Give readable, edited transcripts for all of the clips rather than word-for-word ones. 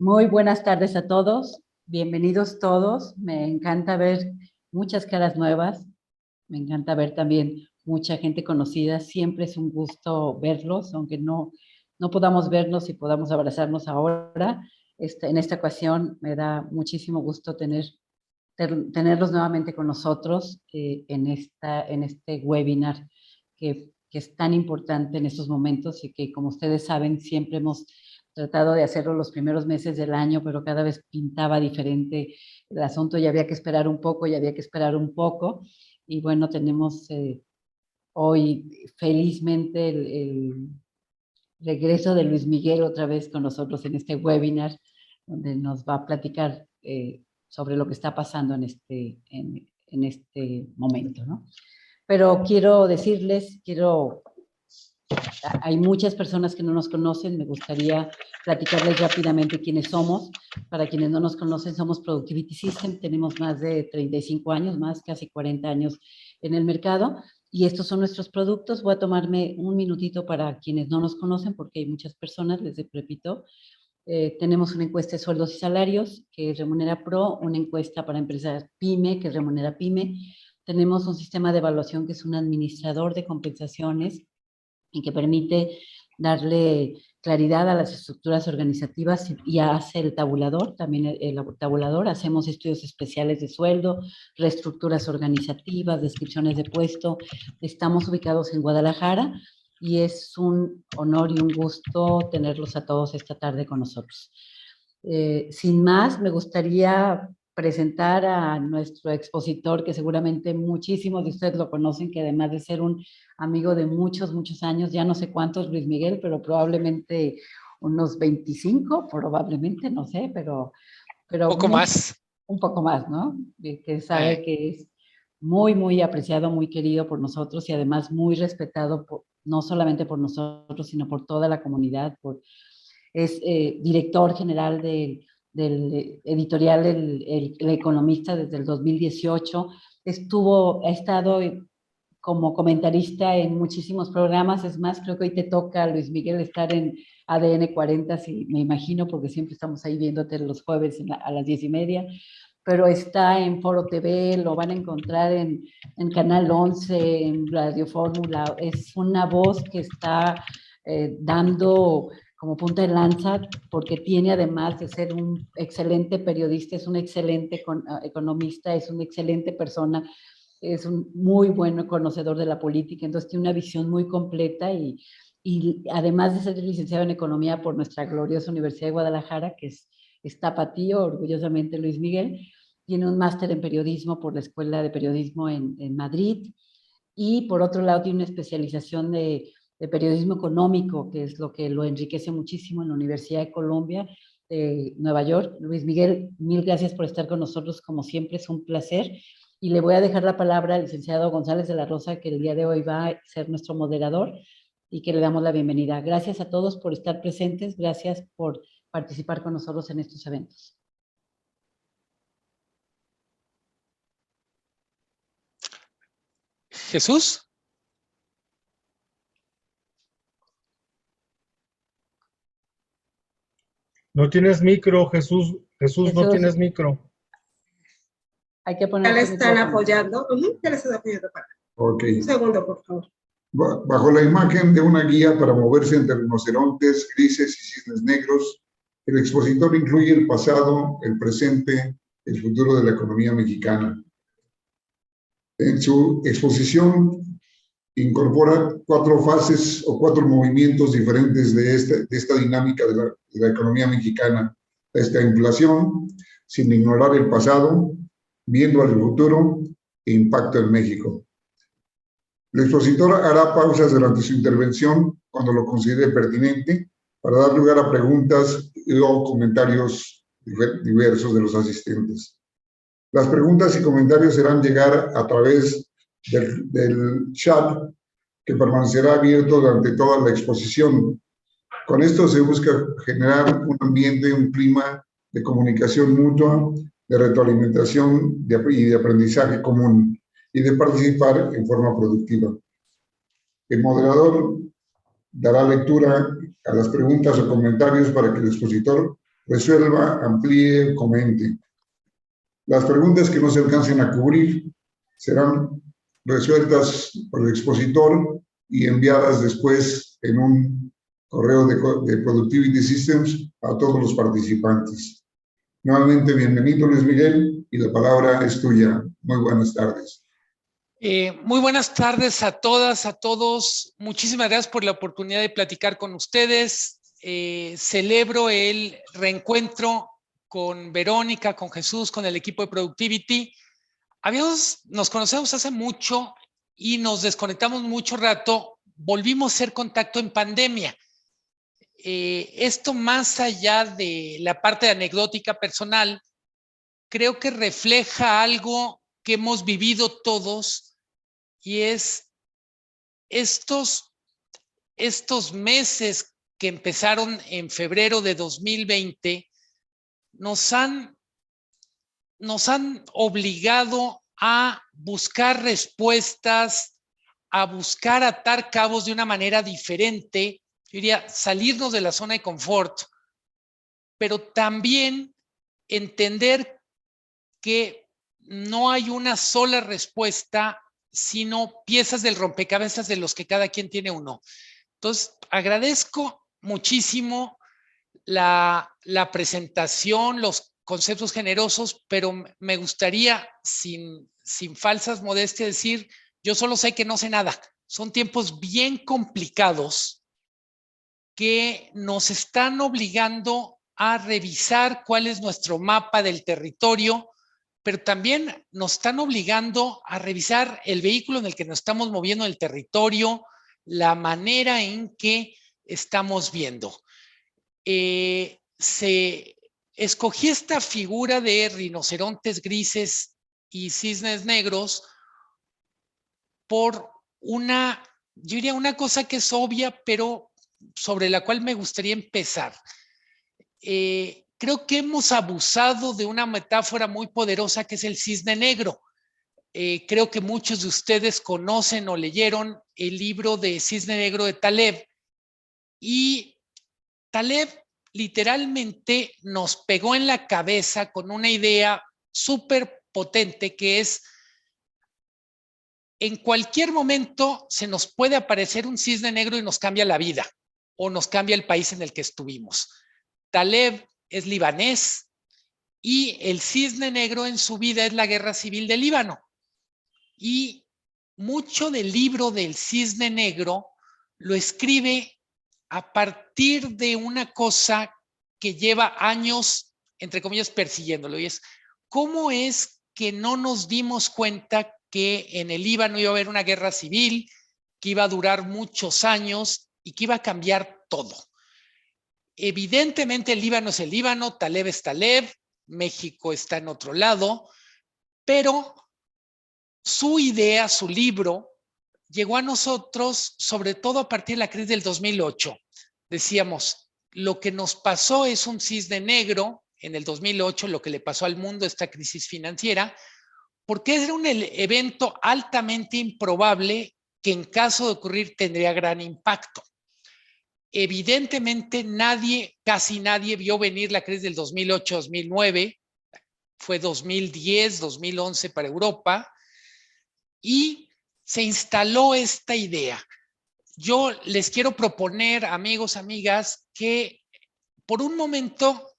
Muy buenas tardes a todos, bienvenidos todos. Me encanta ver muchas caras nuevas, me encanta ver también mucha gente conocida. Siempre es un gusto verlos, aunque no podamos vernos y podamos abrazarnos ahora. En esta ocasión me da muchísimo gusto tenerlos nuevamente con nosotros en este webinar que es tan importante en estos momentos y que, como ustedes saben, siempre hemos tratado de hacerlo los primeros meses del año, pero cada vez pintaba diferente el asunto y había que esperar un poco y había que esperar un poco. Y bueno, tenemos hoy felizmente el regreso de Luis Miguel otra vez con nosotros en este webinar, donde nos va a platicar sobre lo que está pasando en este momento, ¿no? Pero quiero decirles, hay muchas personas que no nos conocen, me gustaría platicarles rápidamente quiénes somos. Para quienes no nos conocen, somos Productivity System, tenemos más de 35 años, más casi 40 años en el mercado, y estos son nuestros productos. Voy a tomarme un minutito para quienes no nos conocen, porque hay muchas personas, les repito. Tenemos una encuesta de sueldos y salarios, que es Remunera Pro, una encuesta para empresas PYME, que es Remunera PYME. Tenemos un sistema de evaluación que es un administrador de compensaciones y que permite darle claridad a las estructuras organizativas y hace el tabulador, también el tabulador. Hacemos estudios especiales de sueldo, reestructuras organizativas, descripciones de puesto. Estamos ubicados en Guadalajara y es un honor y un gusto tenerlos a todos esta tarde con nosotros. Sin más, me gustaría presentar a nuestro expositor, que seguramente muchísimos de ustedes lo conocen, que además de ser un amigo de muchos, muchos años, ya no sé cuántos, Luis Miguel, pero probablemente unos 25, probablemente, no sé, pero poco más. Un poco más, ¿no? Que sabe que es muy, muy apreciado, muy querido por nosotros y además muy respetado, no solamente por nosotros, sino por toda la comunidad. Es director general del editorial el Economista desde el 2018. Ha estado como comentarista en muchísimos programas. Es más, creo que hoy te toca, Luis Miguel, estar en ADN 40, si me imagino, porque siempre estamos ahí viéndote los jueves a las 10:30, pero está en Foro TV, lo van a encontrar en Canal 11, en Radio Fórmula. Es una voz que está dando como punta de lanza, porque tiene, además de ser un excelente periodista, es un excelente economista, es una excelente persona, es un muy buen conocedor de la política. Entonces tiene una visión muy completa y además de ser licenciado en economía por nuestra gloriosa Universidad de Guadalajara, que es tapatío, orgullosamente Luis Miguel, tiene un máster en periodismo por la Escuela de Periodismo en Madrid, y por otro lado tiene una especialización de periodismo económico, que es lo que lo enriquece muchísimo en la Universidad de Columbia de Nueva York. Luis Miguel, mil gracias por estar con nosotros, como siempre, es un placer. Y le voy a dejar la palabra al licenciado González de la Rosa, que el día de hoy va a ser nuestro moderador y que le damos la bienvenida. Gracias a todos por estar presentes, gracias por participar con nosotros en estos eventos. Jesús. No tienes micro, Jesús. Jesús, no tienes micro. Hay que poner. Ya le están apoyando. Ya le están apoyando para. Ok. Un segundo, por favor. Bajo la imagen de una guía para moverse entre rinocerontes, grises y cisnes negros, el expositor incluye el pasado, el presente, el futuro de la economía mexicana. En su exposición incorpora 4 fases o 4 movimientos diferentes de esta dinámica de la economía mexicana. Esta inflación, sin ignorar el pasado, viendo al futuro e impacto en México. El expositor hará pausas durante su intervención cuando lo considere pertinente para dar lugar a preguntas o comentarios diversos de los asistentes. Las preguntas y comentarios serán llegar a través del chat, que permanecerá abierto durante toda la exposición. Con esto se busca generar un ambiente, un clima de comunicación mutua, de retroalimentación y de aprendizaje común, y de participar en forma productiva. El moderador dará lectura a las preguntas o comentarios para que el expositor resuelva, amplíe, comente. Las preguntas que no se alcancen a cubrir serán resueltas por el expositor y enviadas después en un correo de Productivity Systems a todos los participantes. Nuevamente, bienvenido, Luis Miguel, y la palabra es tuya. Muy buenas tardes. Muy buenas tardes a todas, a todos. Muchísimas gracias por la oportunidad de platicar con ustedes. Celebro el reencuentro con Verónica, con Jesús, con el equipo de Productivity. Nos conocemos hace mucho y nos desconectamos mucho rato. Volvimos a hacer contacto en pandemia. Esto, más allá de la parte anecdótica personal, creo que refleja algo que hemos vivido todos, y es estos meses que empezaron en febrero de 2020 nos han obligado a buscar respuestas, a buscar atar cabos de una manera diferente. Yo diría salirnos de la zona de confort, pero también entender que no hay una sola respuesta, sino piezas del rompecabezas de los que cada quien tiene uno. Entonces, agradezco muchísimo la presentación, los conceptos generosos, pero me gustaría, sin falsas modestias, decir, yo solo sé que no sé nada. Son tiempos bien complicados que nos están obligando a revisar cuál es nuestro mapa del territorio, pero también nos están obligando a revisar el vehículo en el que nos estamos moviendo en el territorio, la manera en que estamos viendo. Escogí esta figura de rinocerontes grises y cisnes negros por yo diría una cosa que es obvia, pero sobre la cual me gustaría empezar. Creo que hemos abusado de una metáfora muy poderosa que es el cisne negro. Creo que muchos de ustedes conocen o leyeron el libro de Cisne Negro de Taleb, y Taleb literalmente nos pegó en la cabeza con una idea súper potente, que es: en cualquier momento se nos puede aparecer un cisne negro y nos cambia la vida o nos cambia el país en el que estuvimos. Taleb es libanés y el cisne negro en su vida es la guerra civil del Líbano. Y mucho del libro del cisne negro lo escribe a partir de una cosa que lleva años, entre comillas, persiguiéndolo, y es: ¿cómo es que no nos dimos cuenta que en el Líbano iba a haber una guerra civil, que iba a durar muchos años y que iba a cambiar todo? Evidentemente el Líbano es el Líbano, Taleb es Taleb, México está en otro lado, pero su idea, su libro, llegó a nosotros sobre todo a partir de la crisis del 2008. Decíamos, lo que nos pasó es un cisne negro en el 2008, lo que le pasó al mundo, esta crisis financiera, porque era un evento altamente improbable que en caso de ocurrir tendría gran impacto. Evidentemente casi nadie vio venir la crisis del 2008-2009, fue 2010, 2011 para Europa, y se instaló esta idea. Yo les quiero proponer, amigos, amigas, que por un momento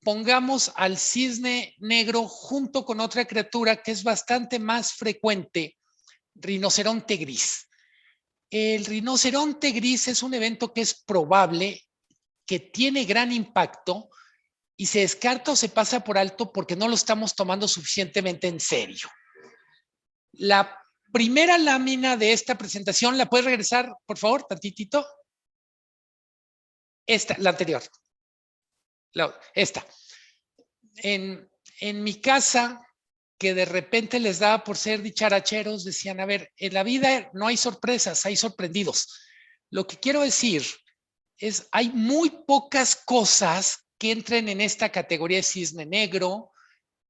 pongamos al cisne negro junto con otra criatura que es bastante más frecuente, rinoceronte gris. El rinoceronte gris es un evento que es probable, que tiene gran impacto y se descarta o se pasa por alto porque no lo estamos tomando suficientemente en serio. La primera lámina de esta presentación, ¿la puedes regresar, por favor, tantitito? La anterior. Esta. En mi casa, que de repente les daba por ser dicharacheros, decían: a ver, en la vida no hay sorpresas, hay sorprendidos. Lo que quiero decir es: hay muy pocas cosas que entren en esta categoría de cisne negro,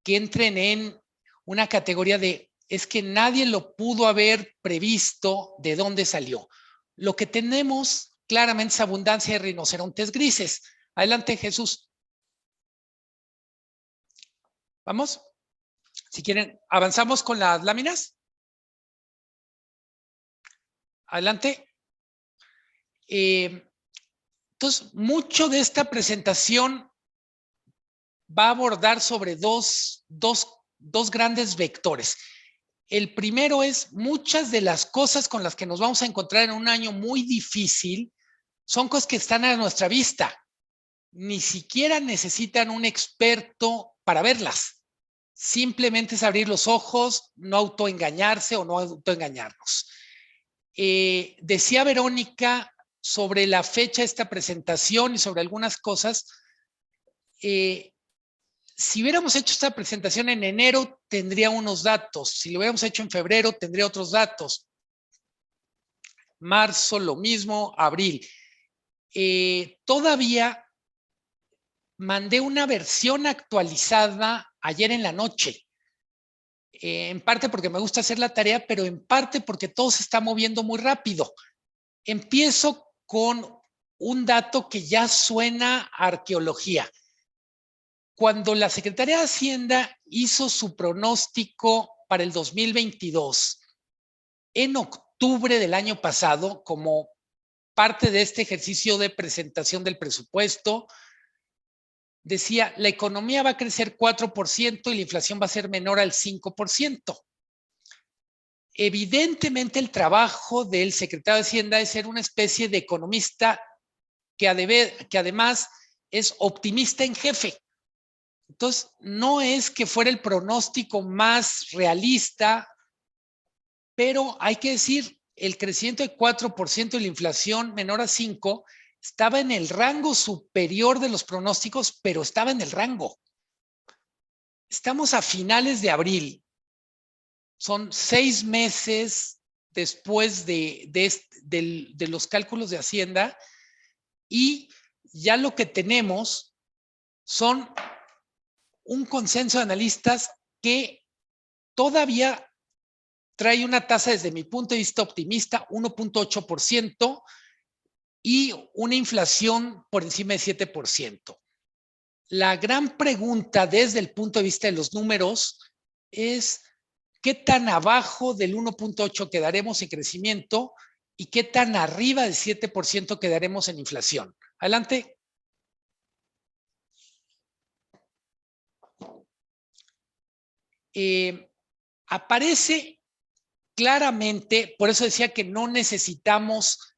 que entren en una categoría de es que nadie lo pudo haber previsto de dónde salió. Lo que tenemos claramente es abundancia de rinocerontes grises. Adelante, Jesús. ¿Vamos? Si quieren, avanzamos con las láminas. Adelante. Entonces, mucho de esta presentación va a abordar sobre dos grandes vectores. El primero es muchas de las cosas con las que nos vamos a encontrar en un año muy difícil son cosas que están a nuestra vista. Ni siquiera necesitan un experto para verlas. Simplemente es abrir los ojos, no autoengañarse o no autoengañarnos. Decía Verónica sobre la fecha de esta presentación y sobre algunas cosas. Si hubiéramos hecho esta presentación en enero, tendría unos datos. Si lo hubiéramos hecho en febrero, tendría otros datos. Marzo, lo mismo, abril. Todavía mandé una versión actualizada ayer en la noche. En parte porque me gusta hacer la tarea, pero en parte porque todo se está moviendo muy rápido. Empiezo con un dato que ya suena a arqueología. Cuando la Secretaría de Hacienda hizo su pronóstico para el 2022, en octubre del año pasado, como parte de este ejercicio de presentación del presupuesto, decía, la economía va a crecer 4% y la inflación va a ser menor al 5%. Evidentemente, el trabajo del secretario de Hacienda es ser una especie de economista que además es optimista en jefe. Entonces, no es que fuera el pronóstico más realista, pero hay que decir, el crecimiento de 4% y la inflación menor a 5% estaba en el rango superior de los pronósticos, pero estaba en el rango. Estamos a finales de abril. Son 6 meses después de los cálculos de Hacienda y ya lo que tenemos son un consenso de analistas que todavía trae una tasa, desde mi punto de vista optimista, 1.8% y una inflación por encima de 7%. La gran pregunta desde el punto de vista de los números es qué tan abajo del 1.8 quedaremos en crecimiento y qué tan arriba del 7% quedaremos en inflación. Adelante. Aparece claramente, por eso decía que no necesitamos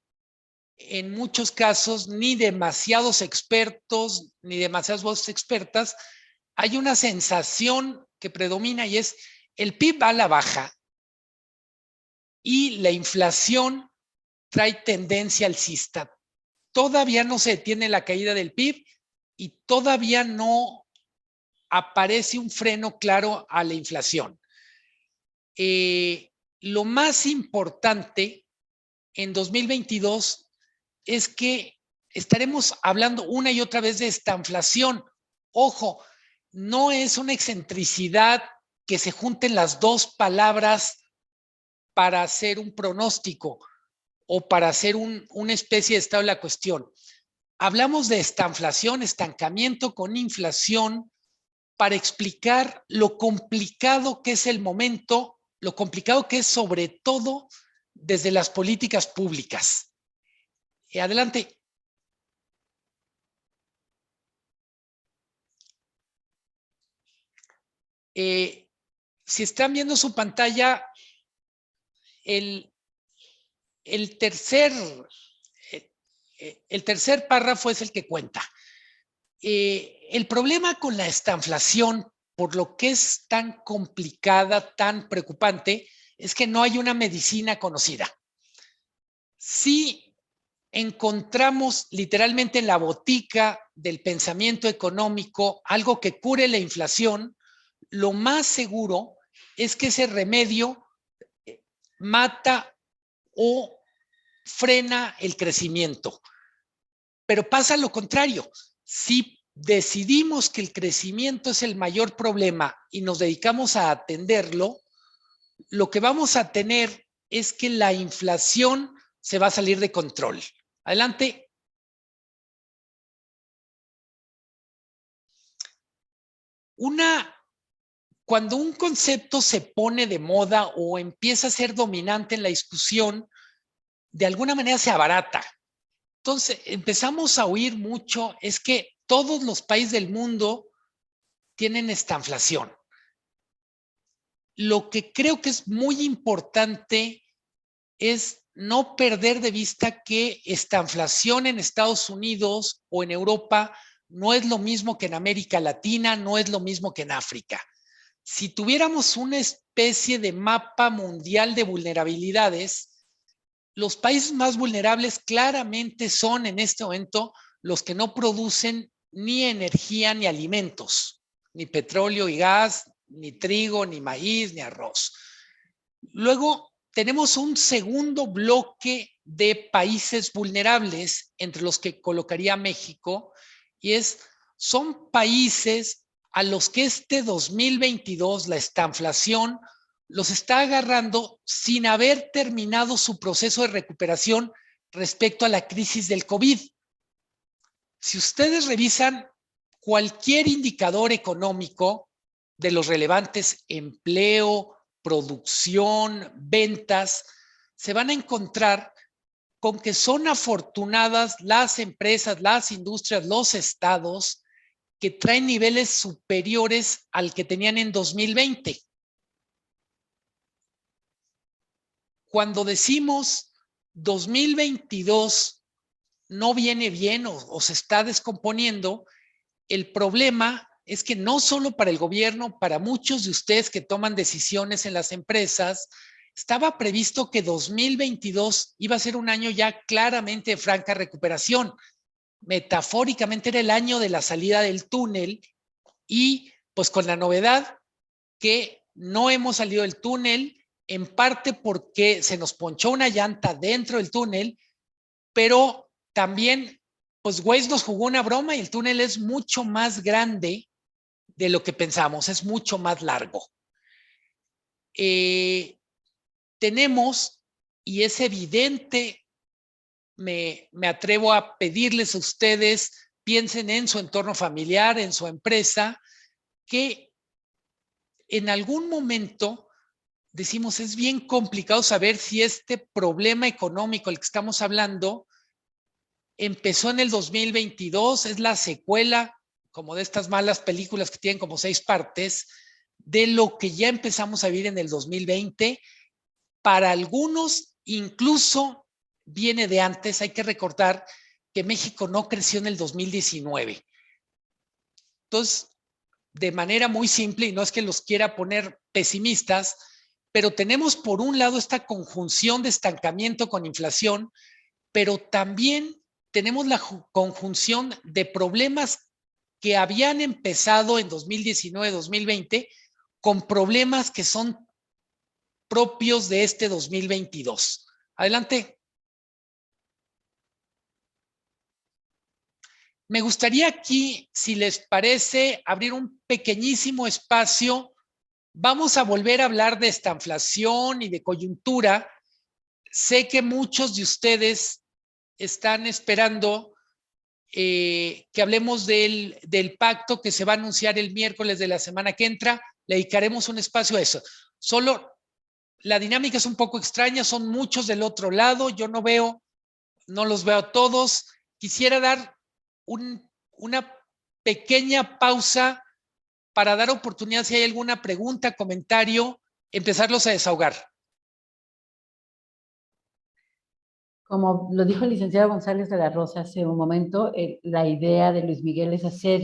en muchos casos ni demasiados expertos ni demasiadas voces expertas. Hay una sensación que predomina y es el PIB va a la baja y la inflación trae tendencia alcista. Todavía no se detiene la caída del PIB y todavía no aparece un freno claro a la inflación. Lo más importante en 2022 es que estaremos hablando una y otra vez de estanflación. Ojo, no es una excentricidad que se junten las dos palabras para hacer un pronóstico o para hacer una especie de estado de la cuestión. Hablamos de estanflación, estancamiento con inflación, para explicar lo complicado que es el momento, lo complicado que es sobre todo desde las políticas públicas. Adelante. Si están viendo su pantalla, el tercer párrafo es el que cuenta. El problema con la estanflación, por lo que es tan complicada, tan preocupante, es que no hay una medicina conocida. Si encontramos literalmente en la botica del pensamiento económico algo que cure la inflación, lo más seguro es que ese remedio mata o frena el crecimiento. Pero pasa lo contrario. Si decidimos que el crecimiento es el mayor problema y nos dedicamos a atenderlo, lo que vamos a tener es que la inflación se va a salir de control. Adelante. Una cuando un concepto se pone de moda o empieza a ser dominante en la discusión, de alguna manera se abarata. Entonces empezamos a oír mucho, es que todos los países del mundo tienen estanflación. Lo que creo que es muy importante es no perder de vista que estanflación en Estados Unidos o en Europa no es lo mismo que en América Latina, no es lo mismo que en África. Si tuviéramos una especie de mapa mundial de vulnerabilidades, los países más vulnerables claramente son en este momento los que no producen ni energía ni alimentos, ni petróleo y gas, ni trigo, ni maíz, ni arroz. Luego tenemos un segundo bloque de países vulnerables, entre los que colocaría México, y son países a los que este 2022 la estanflación los está agarrando sin haber terminado su proceso de recuperación respecto a la crisis del COVID. Si ustedes revisan cualquier indicador económico de los relevantes, empleo, producción, ventas, se van a encontrar con que son afortunadas las empresas, las industrias, los estados que traen niveles superiores al que tenían en 2020. Cuando decimos 2022 no viene bien o se está descomponiendo, el problema es que no solo para el gobierno, para muchos de ustedes que toman decisiones en las empresas, estaba previsto que 2022 iba a ser un año ya claramente de franca recuperación. Metafóricamente era el año de la salida del túnel y pues con la novedad que no hemos salido del túnel, en parte porque se nos ponchó una llanta dentro del túnel, pero también pues Waze nos jugó una broma y el túnel es mucho más grande de lo que pensamos, es mucho más largo. Tenemos, y es evidente, me atrevo a pedirles a ustedes, piensen en su entorno familiar, en su empresa, que en algún momento decimos, es bien complicado saber si este problema económico del que estamos hablando empezó en el 2022, es la secuela, como de estas malas películas que tienen como 6 partes, de lo que ya empezamos a vivir en el 2020. Para algunos, incluso viene de antes. Hay que recordar que México no creció en el 2019. Entonces, de manera muy simple, y no es que los quiera poner pesimistas, pero tenemos por un lado esta conjunción de estancamiento con inflación, pero también tenemos la conjunción de problemas que habían empezado en 2019-2020 con problemas que son propios de este 2022. Adelante. Me gustaría aquí, si les parece, abrir un pequeñísimo espacio. Vamos a volver a hablar de estanflación y de coyuntura. Sé que muchos de ustedes están esperando que hablemos del pacto que se va a anunciar el miércoles de la semana que entra. Le dedicaremos un espacio a eso. Solo la dinámica es un poco extraña, son muchos del otro lado, yo no los veo a todos. Quisiera dar una pequeña pausa para dar oportunidad, si hay alguna pregunta, comentario, empezarlos a desahogar. Como lo dijo el licenciado González de la Rosa hace un momento, la idea de Luis Miguel es hacer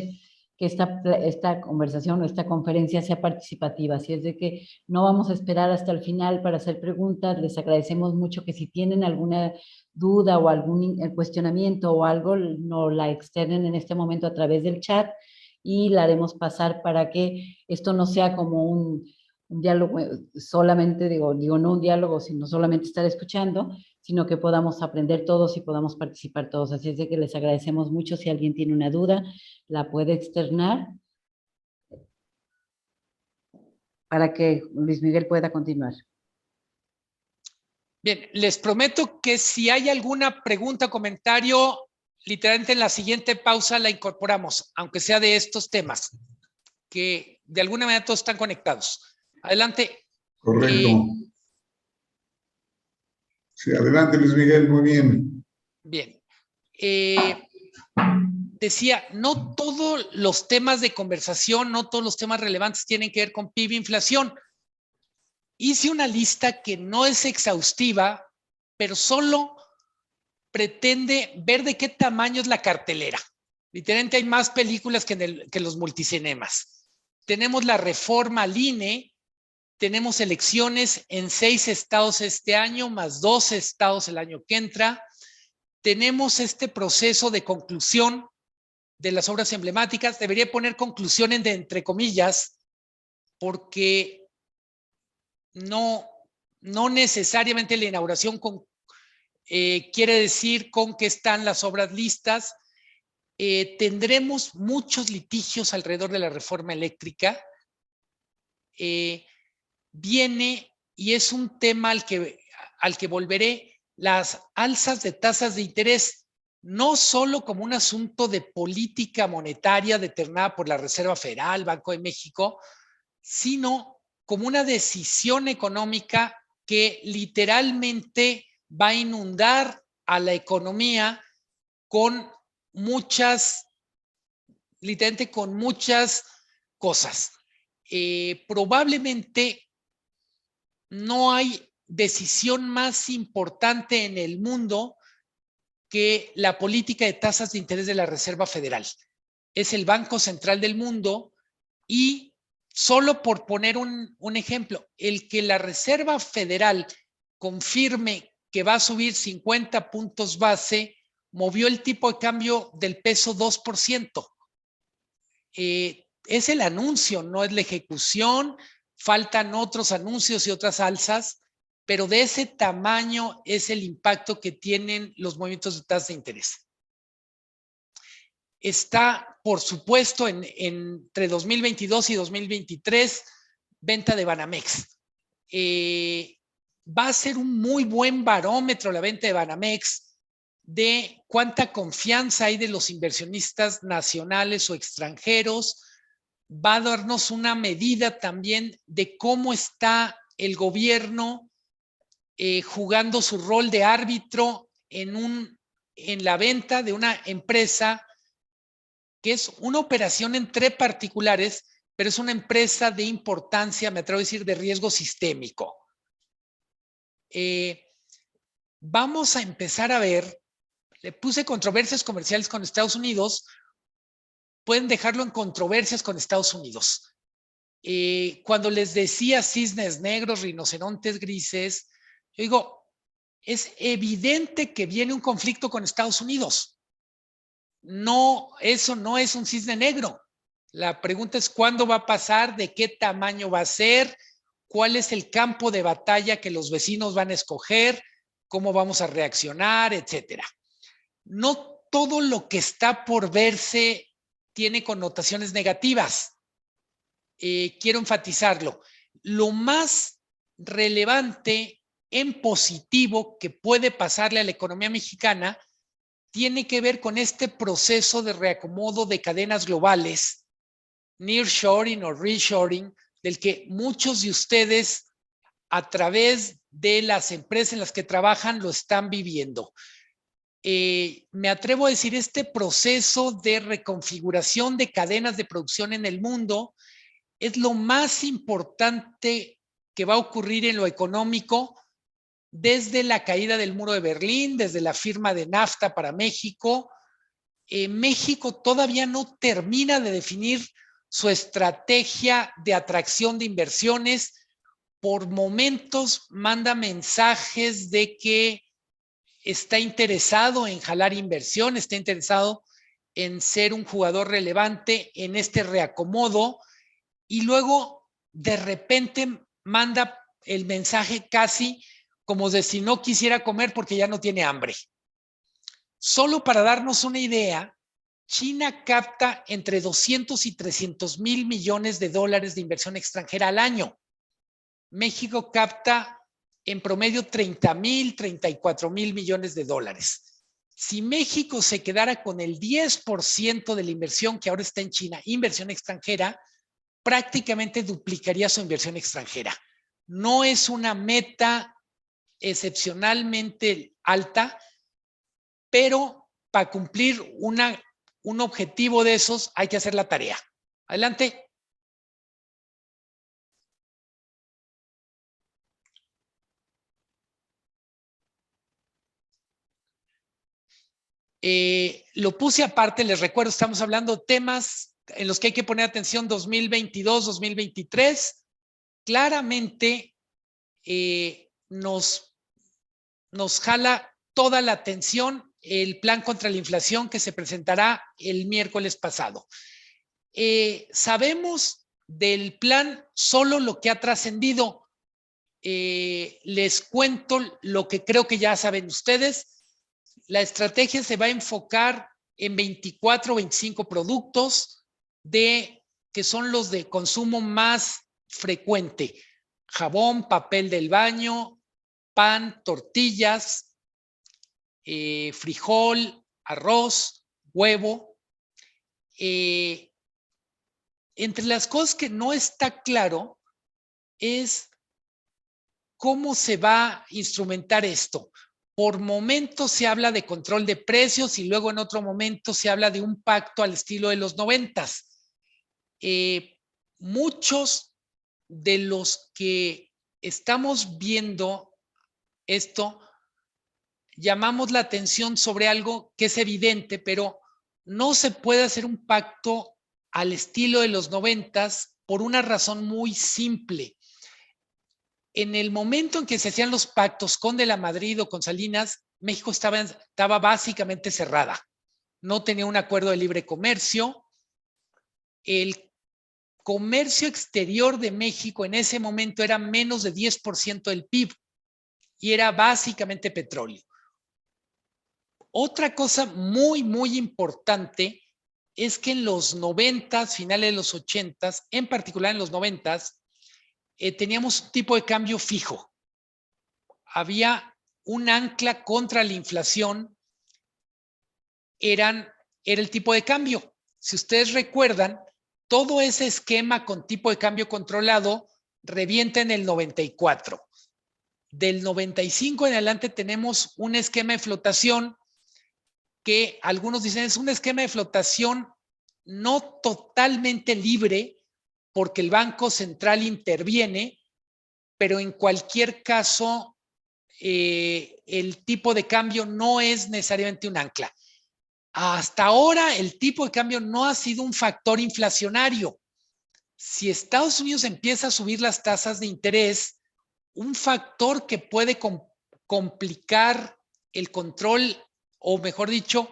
que esta conversación o esta conferencia sea participativa, así es de que no vamos a esperar hasta el final para hacer preguntas. Les agradecemos mucho que si tienen alguna duda o algún cuestionamiento o algo, nos la externen en este momento a través del chat y la haremos pasar para que esto no sea como un diálogo, solamente digo no un diálogo, sino solamente estar escuchando, sino que podamos aprender todos y podamos participar todos. Así es de que les agradecemos mucho. Si alguien tiene una duda, la puede externar para que Luis Miguel pueda continuar. Bien, les prometo que si hay alguna pregunta o comentario, literalmente en la siguiente pausa la incorporamos, aunque sea de estos temas. que de alguna manera todos están conectados. Adelante. Correcto. Sí, adelante, Luis Miguel, muy bien. Bien. Decía, no todos los temas de conversación, no todos los temas relevantes tienen que ver con PIB e inflación. Hice una lista que no es exhaustiva, pero solo pretende ver de qué tamaño es la cartelera. Literalmente hay más películas que los multicinemas. Tenemos la reforma al INE, tenemos elecciones en 6 estados este año, más 12 estados el año que entra. Tenemos este proceso de conclusión de las obras emblemáticas. Debería poner conclusiones de entre comillas, porque no necesariamente la inauguración quiere decir con que están las obras listas. Tendremos muchos litigios alrededor de la reforma eléctrica. Viene, y es un tema al que volveré, las alzas de tasas de interés, no solo como un asunto de política monetaria determinada por la Reserva Federal, Banco de México, sino como una decisión económica que literalmente va a inundar a la economía con muchas cosas. Probablemente no hay decisión más importante en el mundo que la política de tasas de interés de la Reserva Federal. Es el Banco Central del mundo y solo por poner un ejemplo, el que la Reserva Federal confirme que va a subir 50 puntos base, movió el tipo de cambio del peso 2%. Es el anuncio, no es la ejecución. Faltan otros anuncios y otras alzas, pero de ese tamaño es el impacto que tienen los movimientos de tasa de interés. Está, por supuesto, entre 2022 y 2023, venta de Banamex. Va a ser un muy buen barómetro la venta de Banamex de cuánta confianza hay de los inversionistas nacionales o extranjeros. Va a darnos una medida también de cómo está el gobierno jugando su rol de árbitro en la venta de una empresa que es una operación entre particulares, pero es una empresa de importancia, me atrevo a decir, de riesgo sistémico. Vamos a empezar a ver, le puse controversias comerciales con Estados Unidos, pueden dejarlo en controversias con Estados Unidos. Cuando les decía cisnes negros, rinocerontes grises, yo digo, es evidente que viene un conflicto con Estados Unidos. No, eso no es un cisne negro. La pregunta es cuándo va a pasar, de qué tamaño va a ser, cuál es el campo de batalla que los vecinos van a escoger, cómo vamos a reaccionar, etcétera. No todo lo que está por verse tiene connotaciones negativas. Quiero enfatizarlo. Lo más relevante en positivo que puede pasarle a la economía mexicana tiene que ver con este proceso de reacomodo de cadenas globales, nearshoring o reshoring, del que muchos de ustedes a través de las empresas en las que trabajan lo están viviendo. Me atrevo a decir, este proceso de reconfiguración de cadenas de producción en el mundo es lo más importante que va a ocurrir en lo económico desde la caída del muro de Berlín, desde la firma de NAFTA para México. México todavía no termina de definir su estrategia de atracción de inversiones. Por momentos manda mensajes de que está interesado en jalar inversión, está interesado en ser un jugador relevante en este reacomodo, y luego de repente manda el mensaje casi como de si no quisiera comer porque ya no tiene hambre. Solo para darnos una idea, China capta entre 200 y 300 mil millones de dólares de inversión extranjera al año. México capta en promedio 30 mil, 34 mil millones de dólares. Si México se quedara con el 10% de la inversión que ahora está en China, inversión extranjera, prácticamente duplicaría su inversión extranjera. No es una meta excepcionalmente alta, pero para cumplir un objetivo de esos hay que hacer la tarea. Adelante. Lo puse aparte, les recuerdo, estamos hablando de temas en los que hay que poner atención 2022, 2023. Claramente nos jala toda la atención el plan contra la inflación que se presentará el miércoles pasado. Sabemos del plan solo lo que ha trascendido. Les cuento lo que creo que ya saben ustedes. La estrategia se va a enfocar en 24 o 25 productos que son los de consumo más frecuente. Jabón, papel del baño, pan, tortillas, frijol, arroz, huevo. Entre las cosas que no está claro es cómo se va a instrumentar esto. Por momentos se habla de control de precios y luego en otro momento se habla de un pacto al estilo de los 90s. Muchos de los que estamos viendo esto llamamos la atención sobre algo que es evidente, pero no se puede hacer un pacto al estilo de los 90s por una razón muy simple. En el momento en que se hacían los pactos con De la Madrid o con Salinas, México estaba básicamente cerrada. No tenía un acuerdo de libre comercio. El comercio exterior de México en ese momento era menos de 10% del PIB y era básicamente petróleo. Otra cosa muy, muy importante es que en los 90s, finales de los 80s, en particular en los 90s, teníamos un tipo de cambio fijo. Había un ancla contra la inflación, era el tipo de cambio. Si ustedes recuerdan, todo ese esquema con tipo de cambio controlado revienta en el 94. Del 95 en adelante tenemos un esquema de flotación que algunos dicen es un esquema de flotación no totalmente libre, porque el Banco Central interviene, pero en cualquier caso el tipo de cambio no es necesariamente un ancla. Hasta ahora el tipo de cambio no ha sido un factor inflacionario. Si Estados Unidos empieza a subir las tasas de interés, un factor que puede complicar el control, o mejor dicho,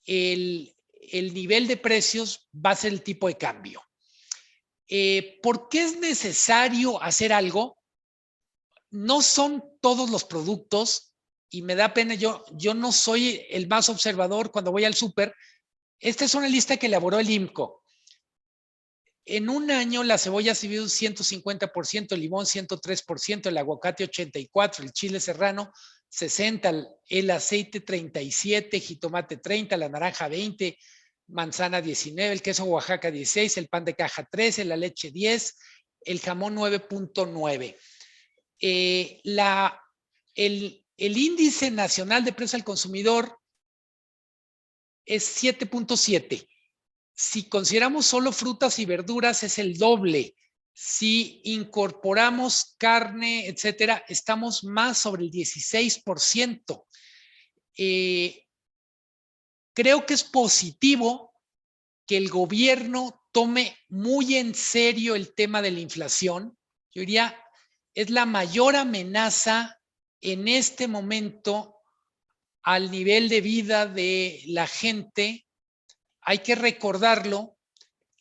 el nivel de precios va a ser el tipo de cambio. ¿Por qué es necesario hacer algo? No son todos los productos y me da pena, yo no soy el más observador cuando voy al súper. Esta es una lista que elaboró el IMCO. En un año la cebolla ha subido un 150%, el limón 103%, el aguacate 84%, el chile serrano 60%, el aceite 37%, jitomate 30%, la naranja 20%, manzana 19%, el queso Oaxaca 16%, el pan de caja 13%, la leche 10%, el jamón 9.9%. El índice nacional de precios al consumidor es 7.7. Si consideramos solo frutas y verduras es el doble. Si incorporamos carne, etcétera, estamos más sobre el 16%. Creo que es positivo que el gobierno tome muy en serio el tema de la inflación. Yo diría, es la mayor amenaza en este momento al nivel de vida de la gente. Hay que recordarlo,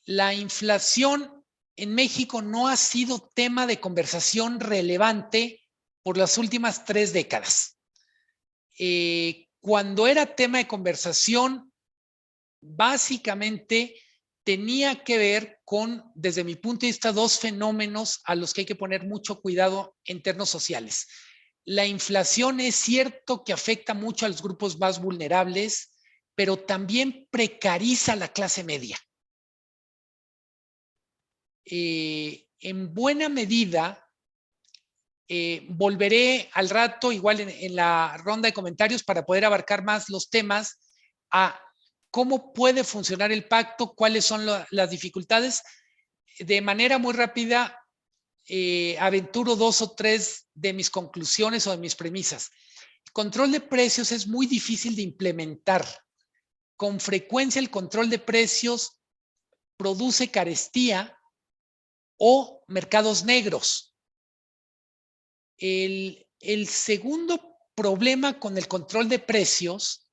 la inflación en México no ha sido tema de conversación relevante por las últimas 3 décadas. Cuando era tema de conversación, básicamente tenía que ver con, desde mi punto de vista, 2 fenómenos a los que hay que poner mucho cuidado en términos sociales. La inflación es cierto que afecta mucho a los grupos más vulnerables, pero también precariza a la clase media. en buena medida, volveré al rato, igual en la ronda de comentarios, para poder abarcar más los temas, a cómo puede funcionar el pacto, cuáles son las dificultades. De manera muy rápida, aventuro 2 o 3 de mis conclusiones o de mis premisas. El control de precios es muy difícil de implementar. Con frecuencia el control de precios produce carestía o mercados negros. El segundo problema con el control de precios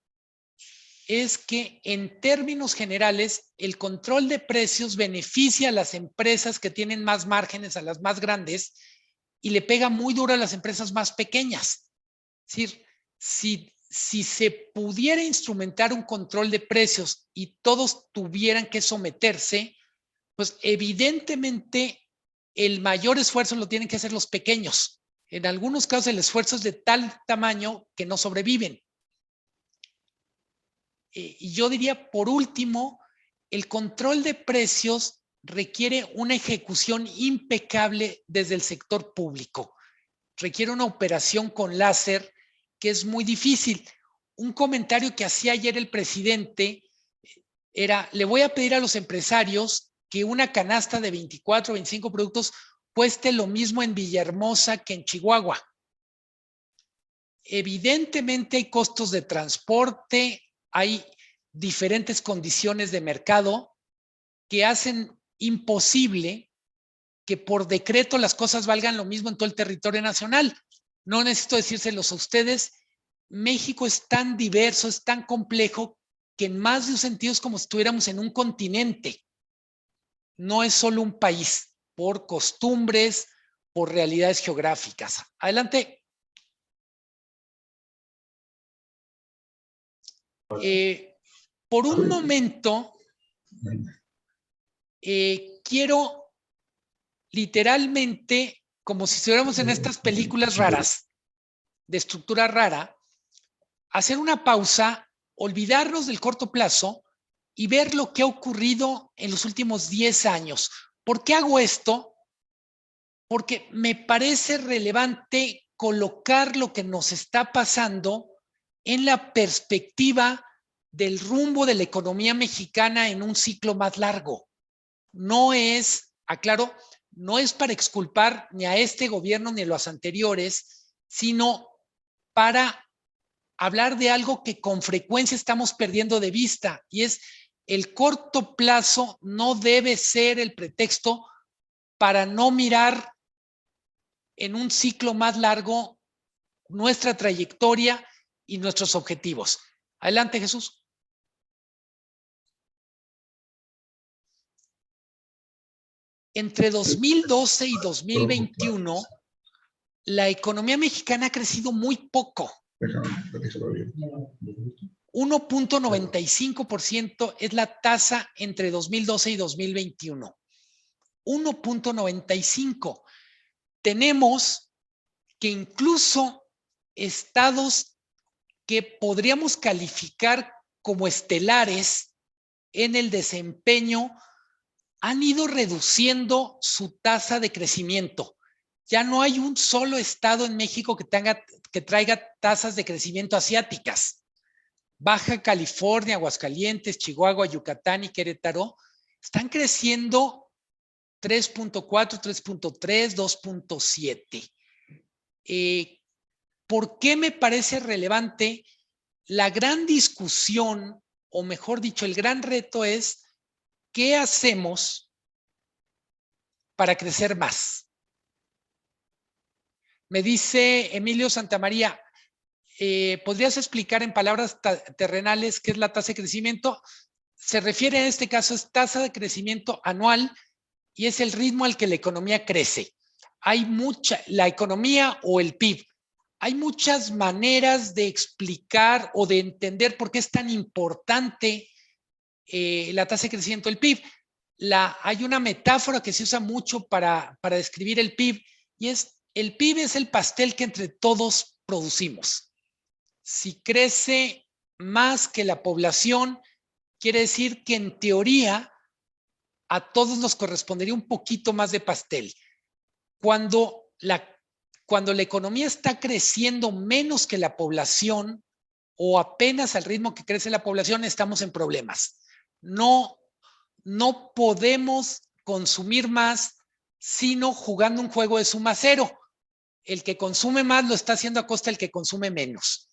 es que en términos generales el control de precios beneficia a las empresas que tienen más márgenes, a las más grandes, y le pega muy duro a las empresas más pequeñas. Es decir, si se pudiera instrumentar un control de precios y todos tuvieran que someterse, pues evidentemente el mayor esfuerzo lo tienen que hacer los pequeños. En algunos casos el esfuerzo es de tal tamaño que no sobreviven. Y yo diría, por último, el control de precios requiere una ejecución impecable desde el sector público. Requiere una operación con láser que es muy difícil. Un comentario que hacía ayer el presidente era: le voy a pedir a los empresarios que una canasta de 24 o 25 productos cueste lo mismo en Villahermosa que en Chihuahua. Evidentemente hay costos de transporte, hay diferentes condiciones de mercado que hacen imposible que por decreto las cosas valgan lo mismo en todo el territorio nacional. No necesito decírselos a ustedes. México es tan diverso, es tan complejo, que en más de un sentido es como si estuviéramos en un continente. No es solo un país, por costumbres, por realidades geográficas. Adelante. Por un momento, quiero literalmente, como si estuviéramos en estas películas raras, de estructura rara, hacer una pausa, olvidarnos del corto plazo y ver lo que ha ocurrido en los últimos 10 años. ¿Por qué hago esto? Porque me parece relevante colocar lo que nos está pasando en la perspectiva del rumbo de la economía mexicana en un ciclo más largo. No es, aclaro, no es para exculpar ni a este gobierno ni a los anteriores, sino para hablar de algo que con frecuencia estamos perdiendo de vista, y es: el corto plazo no debe ser el pretexto para no mirar en un ciclo más largo nuestra trayectoria y nuestros objetivos. Adelante, Jesús. Entre 2012 y 2021, la economía mexicana ha crecido muy poco. 1.95% es la tasa entre 2012 y 2021. 1.95. Tenemos que incluso estados que podríamos calificar como estelares en el desempeño han ido reduciendo su tasa de crecimiento. Ya no hay un solo estado en México que traiga tasas de crecimiento asiáticas. Baja California, Aguascalientes, Chihuahua, Yucatán y Querétaro están creciendo 3.4, 3.3, 2.7. ¿Por qué me parece relevante? La gran discusión, o mejor dicho, el gran reto es: ¿qué hacemos para crecer más? Me dice Emilio Santamaría, ¿podrías explicar en palabras terrenales qué es la tasa de crecimiento? Se refiere en este caso es tasa de crecimiento anual y es el ritmo al que la economía crece. La economía o el PIB, hay muchas maneras de explicar o de entender por qué es tan importante la tasa de crecimiento del PIB. Hay una metáfora que se usa mucho para describir el PIB, y es: el PIB es el pastel que entre todos producimos. Si crece más que la población, quiere decir que en teoría a todos nos correspondería un poquito más de pastel. Cuando la economía está creciendo menos que la población o apenas al ritmo que crece la población, estamos en problemas. No podemos consumir más sino jugando un juego de suma cero. El que consume más lo está haciendo a costa del que consume menos.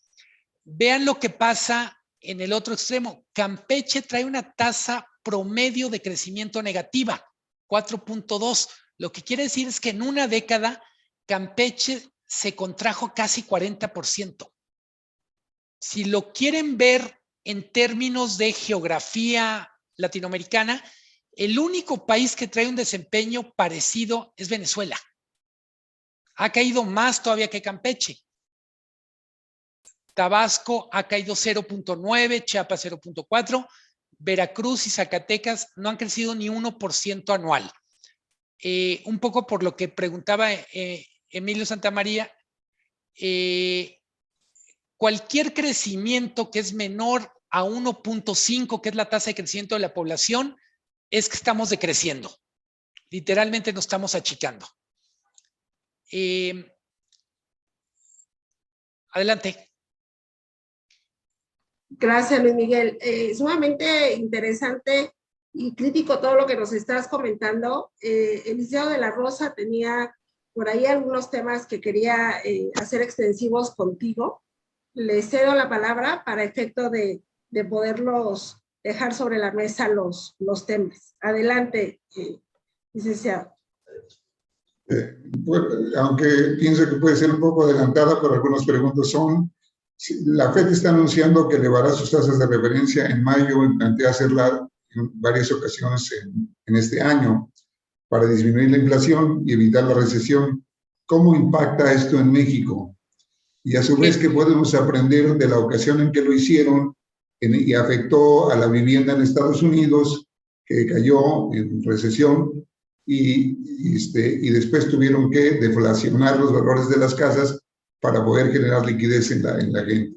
Vean lo que pasa en el otro extremo. Campeche trae una tasa promedio de crecimiento negativa, 4.2. Lo que quiere decir es que en una década Campeche se contrajo casi 40%. Si lo quieren ver en términos de geografía latinoamericana, el único país que trae un desempeño parecido es Venezuela. Ha caído más todavía que Campeche. Tabasco ha caído 0.9, Chiapas 0.4, Veracruz y Zacatecas no han crecido ni 1% anual. Un poco por lo que preguntaba Emilio Santamaría, cualquier crecimiento que es menor a 1.5, que es la tasa de crecimiento de la población, es que estamos decreciendo. Literalmente nos estamos achicando. Adelante. Gracias, Luis Miguel. Sumamente interesante y crítico todo lo que nos estás comentando. Eliseo de la Rosa tenía por ahí algunos temas que quería hacer extensivos contigo. Le cedo la palabra para efecto de poderlos dejar sobre la mesa los temas. Adelante, licenciado. Aunque pienso que puede ser un poco adelantada, pero algunas preguntas son: la FED está anunciando que elevará sus tasas de referencia en mayo y plantea hacerla en varias ocasiones en este año para disminuir la inflación y evitar la recesión. ¿Cómo impacta esto en México? Y a su vez, ¿qué podemos aprender de la ocasión en que lo hicieron y afectó a la vivienda en Estados Unidos, que cayó en recesión y después tuvieron que deflacionar los valores de las casas para poder generar liquidez en la gente?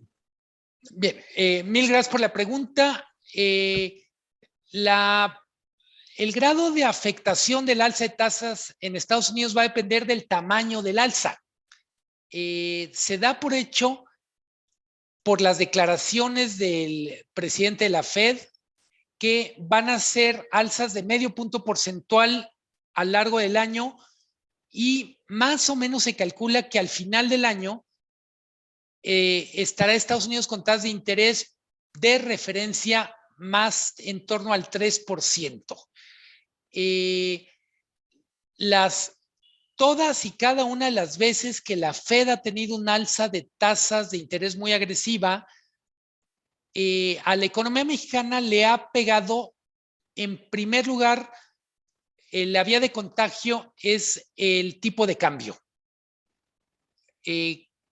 Bien, mil gracias por la pregunta. El grado de afectación del alza de tasas en Estados Unidos va a depender del tamaño del alza. Se da por hecho por las declaraciones del presidente de la Fed que van a ser alzas de 0,5 punto porcentual a lo largo del año, y más o menos se calcula que al final del año estará Estados Unidos con tasas de interés de referencia más en torno al 3%. Todas y cada una de las veces que la Fed ha tenido un alza de tasas de interés muy agresiva, a la economía mexicana le ha pegado, en primer lugar, la vía de contagio es el tipo de cambio.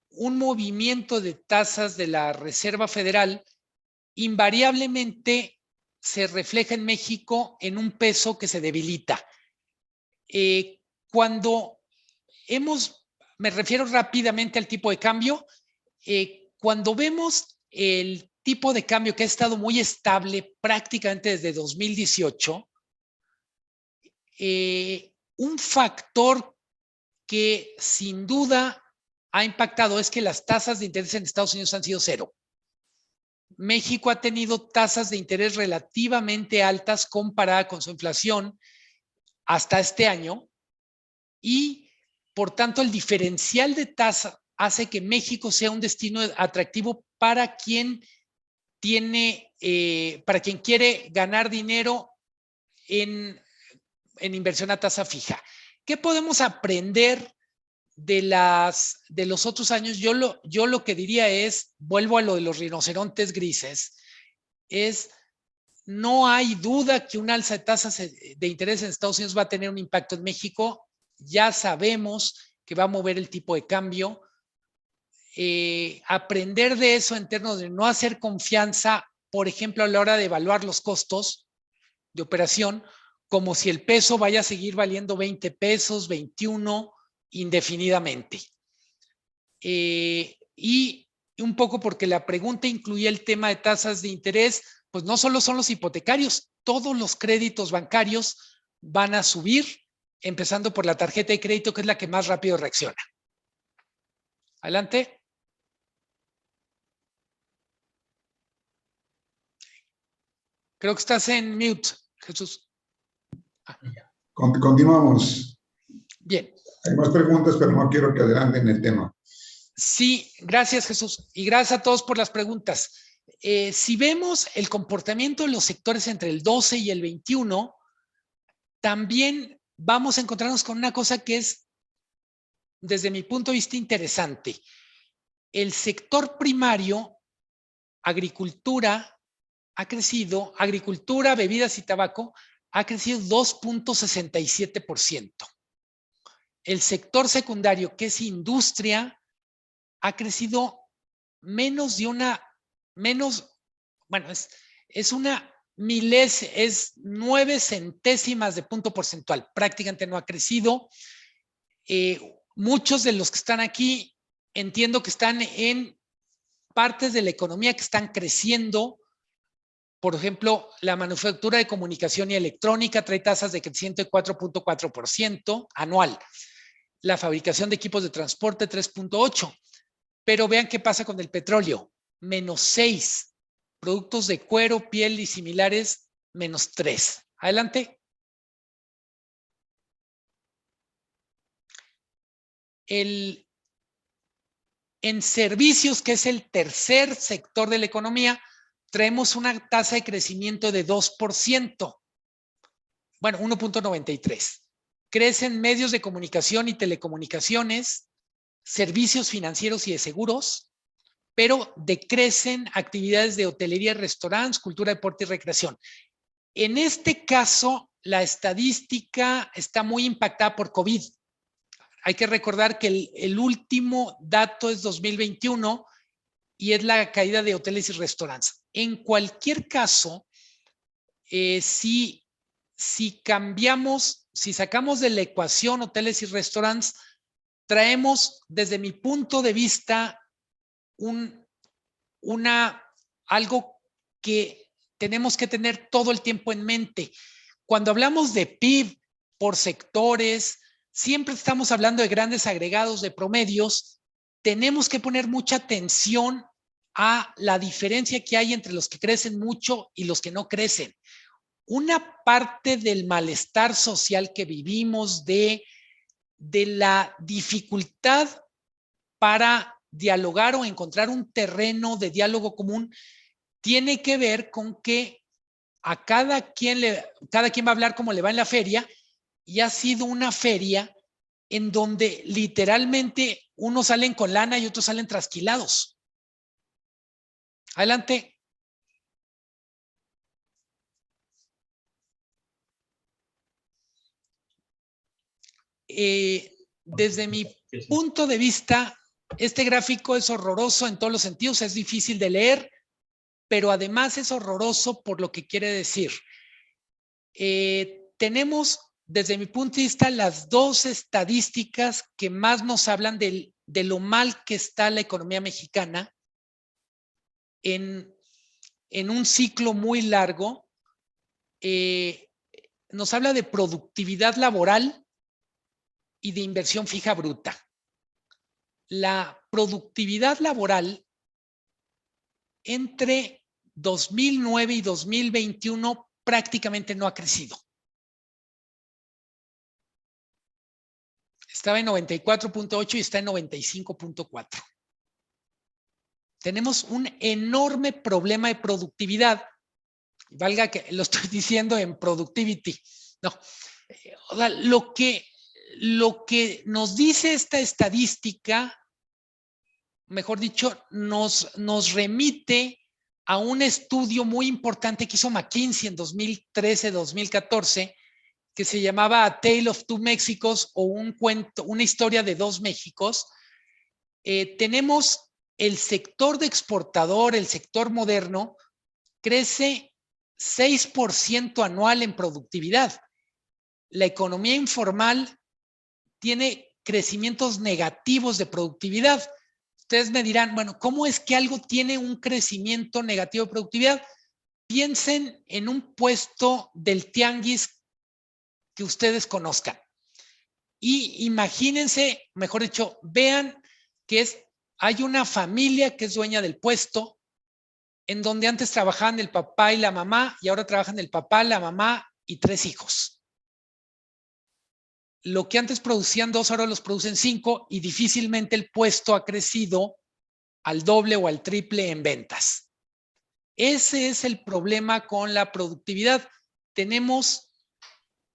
Un movimiento de tasas de la Reserva Federal invariablemente se refleja en México en un peso que se debilita. Me refiero rápidamente al tipo de cambio, cuando vemos el tipo de cambio que ha estado muy estable prácticamente desde 2018, un factor que sin duda ha impactado es que las tasas de interés en Estados Unidos han sido cero. México ha tenido tasas de interés relativamente altas comparada con su inflación hasta este año, y por tanto el diferencial de tasa hace que México sea un destino atractivo para quien quiere ganar dinero en inversión a tasa fija. ¿Qué podemos aprender de los otros años? Yo lo que diría es, vuelvo a lo de los rinocerontes grises, no hay duda que un alza de tasas de interés en Estados Unidos va a tener un impacto en México. Ya sabemos que va a mover el tipo de cambio. Aprender de eso en términos de no hacer confianza, por ejemplo, a la hora de evaluar los costos de operación, como si el peso vaya a seguir valiendo 20 pesos, 21, indefinidamente. Y un poco porque la pregunta incluía el tema de tasas de interés, pues no solo son los hipotecarios, todos los créditos bancarios van a subir, empezando por la tarjeta de crédito, que es la que más rápido reacciona. Adelante. Creo que estás en mute, Jesús. Continuamos. Bien. Hay más preguntas, pero no quiero que adelanten el tema. Sí, gracias, Jesús. Y gracias a todos por las preguntas. Si vemos el comportamiento de los sectores entre el 12 y el 21, también vamos a encontrarnos con una cosa que es, desde mi punto de vista, interesante. El sector primario, agricultura, ha crecido, agricultura, bebidas y tabaco, ha crecido 2.67%. El sector secundario, que es industria, ha crecido es 9 centésimas de punto porcentual, prácticamente no ha crecido. Muchos de los que están aquí entiendo que están en partes de la economía que están creciendo. Por ejemplo, la manufactura de comunicación y electrónica trae tasas de crecimiento de 4.4% anual. La fabricación de equipos de transporte 3.8%. Pero vean qué pasa con el petróleo, -6%. Productos de cuero, piel y similares, -3%. Adelante. En servicios, que es el tercer sector de la economía, traemos una tasa de crecimiento de 2%. Bueno, 1.93%. Crecen medios de comunicación y telecomunicaciones, servicios financieros y de seguros, pero decrecen actividades de hotelería, restaurantes, cultura, deporte y recreación. En este caso, la estadística está muy impactada por COVID. Hay que recordar que el último dato es 2021 y es la caída de hoteles y restaurantes. En cualquier caso, si sacamos de la ecuación hoteles y restaurantes, traemos, desde mi punto de vista, algo que tenemos que tener todo el tiempo en mente. Cuando hablamos de PIB por sectores, siempre estamos hablando de grandes agregados, de promedios. Tenemos que poner mucha atención a la diferencia que hay entre los que crecen mucho y los que no crecen. Una parte del malestar social que vivimos, de la dificultad para dialogar o encontrar un terreno de diálogo común, tiene que ver con que a cada quien va a hablar como le va en la feria, y ha sido una feria en donde literalmente unos salen con lana y otros salen trasquilados. Adelante. Desde mi punto de vista, este gráfico es horroroso en todos los sentidos, es difícil de leer, pero además es horroroso por lo que quiere decir. Tenemos, desde mi punto de vista, las dos estadísticas que más nos hablan de lo mal que está la economía mexicana en un ciclo muy largo. Nos habla de productividad laboral y de inversión fija bruta. La productividad laboral entre 2009 y 2021 prácticamente no ha crecido. Estaba en 94.8 y está en 95.4. Tenemos un enorme problema de productividad. Valga que lo estoy diciendo en productivity. No. O sea, lo que nos dice esta estadística, mejor dicho, nos remite a un estudio muy importante que hizo McKinsey en 2013-2014, que se llamaba A Tale of Two Mexicos, o una historia de dos Méxicos. Tenemos el sector de exportador, el sector moderno, crece 6% anual en productividad. La economía informal tiene crecimientos negativos de productividad. Ustedes me dirán, bueno, ¿cómo es que algo tiene un crecimiento negativo de productividad? Piensen en un puesto del tianguis que ustedes conozcan. Y imagínense, mejor dicho, vean que hay una familia que es dueña del puesto, en donde antes trabajaban el papá y la mamá, y ahora trabajan el papá, la mamá y 3 hijos. Lo que antes producían 2, ahora los producen 5, y difícilmente el puesto ha crecido al doble o al triple en ventas. Ese es el problema con la productividad. Tenemos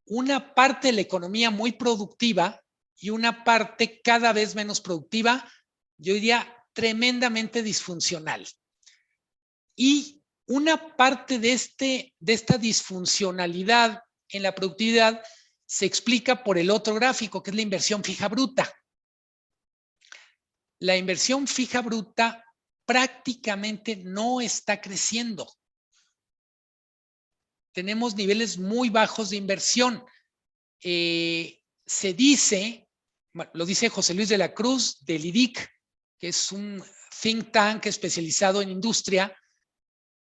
una parte de la economía muy productiva y una parte cada vez menos productiva, yo diría tremendamente disfuncional. Y una parte de esta disfuncionalidad en la productividad se explica por el otro gráfico, que es la inversión fija bruta. La inversión fija bruta prácticamente no está creciendo. Tenemos niveles muy bajos de inversión. Se dice, lo dice José Luis de la Cruz del IDIC, que es un think tank especializado en industria,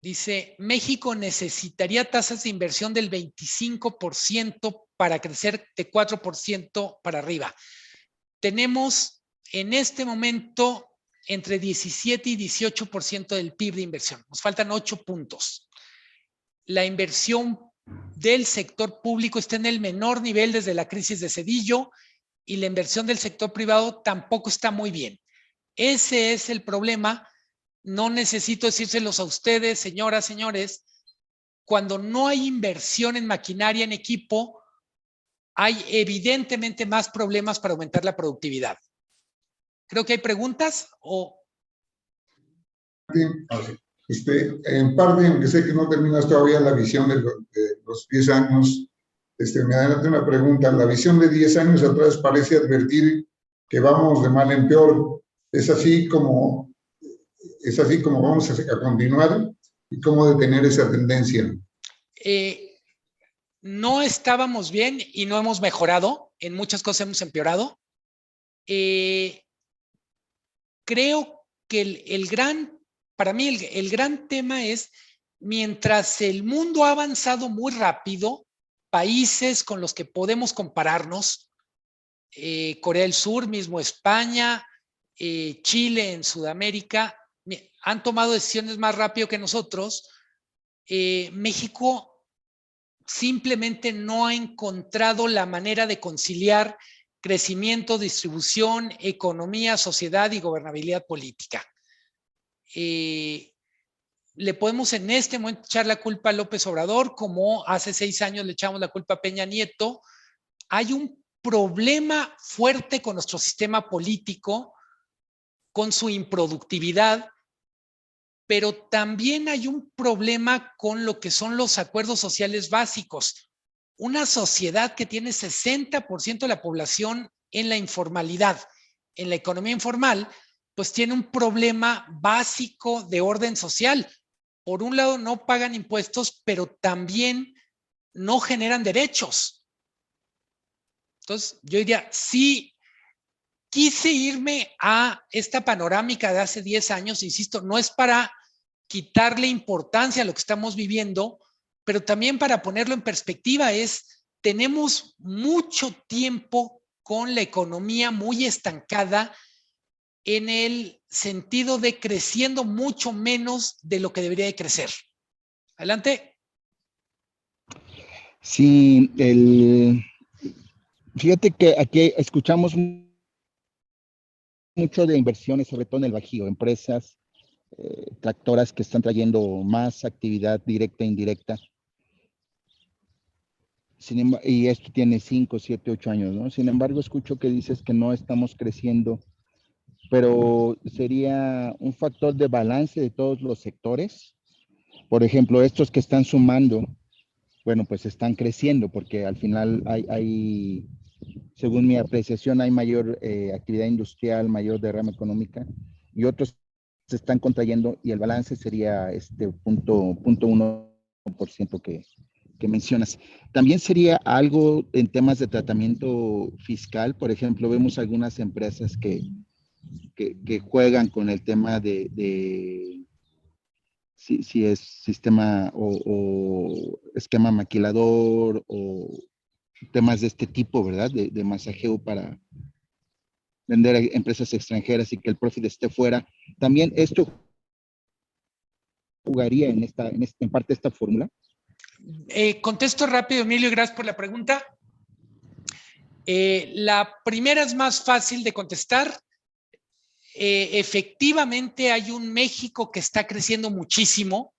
dice, México necesitaría tasas de inversión del 25% para crecer de 4% para arriba. Tenemos en este momento entre 17 y 18% del PIB de inversión. Nos faltan 8 puntos. La inversión del sector público está en el menor nivel desde la crisis de Zedillo y la inversión del sector privado tampoco está muy bien. Ese es el problema. No necesito decírselos a ustedes, señoras, señores. Cuando no hay inversión en maquinaria, en equipo, hay evidentemente más problemas para aumentar la productividad. Creo que hay preguntas o... En parte, aunque sé que no terminas todavía la visión de los 10 años, me adelante una pregunta. La visión de 10 años atrás parece advertir que vamos de mal en peor. ¿Es así como vamos a continuar? ¿Y cómo detener esa tendencia? No estábamos bien y no hemos mejorado. En muchas cosas hemos empeorado. Creo que para mí el gran tema es, mientras el mundo ha avanzado muy rápido, países con los que podemos compararnos, Corea del Sur, mismo España, Chile en Sudamérica, han tomado decisiones más rápido que nosotros. México simplemente no ha encontrado la manera de conciliar crecimiento, distribución, economía, sociedad y gobernabilidad política. Le podemos en este momento echar la culpa a López Obrador, como hace 6 años le echamos la culpa a Peña Nieto. Hay un problema fuerte con nuestro sistema político, con su improductividad, pero también hay un problema con lo que son los acuerdos sociales básicos. Una sociedad que tiene 60% de la población en la informalidad, en la economía informal, pues tiene un problema básico de orden social. Por un lado, no pagan impuestos, pero también no generan derechos. Entonces, yo diría, sí, quise irme a esta panorámica de hace 10 años, insisto, no es para quitarle importancia a lo que estamos viviendo, pero también para ponerlo en perspectiva tenemos mucho tiempo con la economía muy estancada en el sentido de creciendo mucho menos de lo que debería de crecer. Adelante. Sí, fíjate que aquí escuchamos mucho de inversiones, sobre todo en el Bajío, empresas tractoras que están trayendo más actividad directa e indirecta. Y esto tiene 5, 7, 8 años, ¿no? Sin embargo, escucho que dices que no estamos creciendo, pero sería un factor de balance de todos los sectores. Por ejemplo, estos que están sumando, bueno, pues están creciendo porque al final hay según mi apreciación, hay mayor actividad industrial, mayor derrama económica, y otros se están contrayendo y el balance sería punto 1% que mencionas. También sería algo en temas de tratamiento fiscal. Por ejemplo, vemos algunas empresas que juegan con el tema de si es sistema o esquema maquilador o temas de este tipo, ¿verdad? De masajeo para vender a empresas extranjeras y que el profit esté fuera. También esto jugaría en parte esta fórmula. Contesto rápido, Emilio, y gracias por la pregunta. La primera es más fácil de contestar. Efectivamente hay un México que está creciendo muchísimo.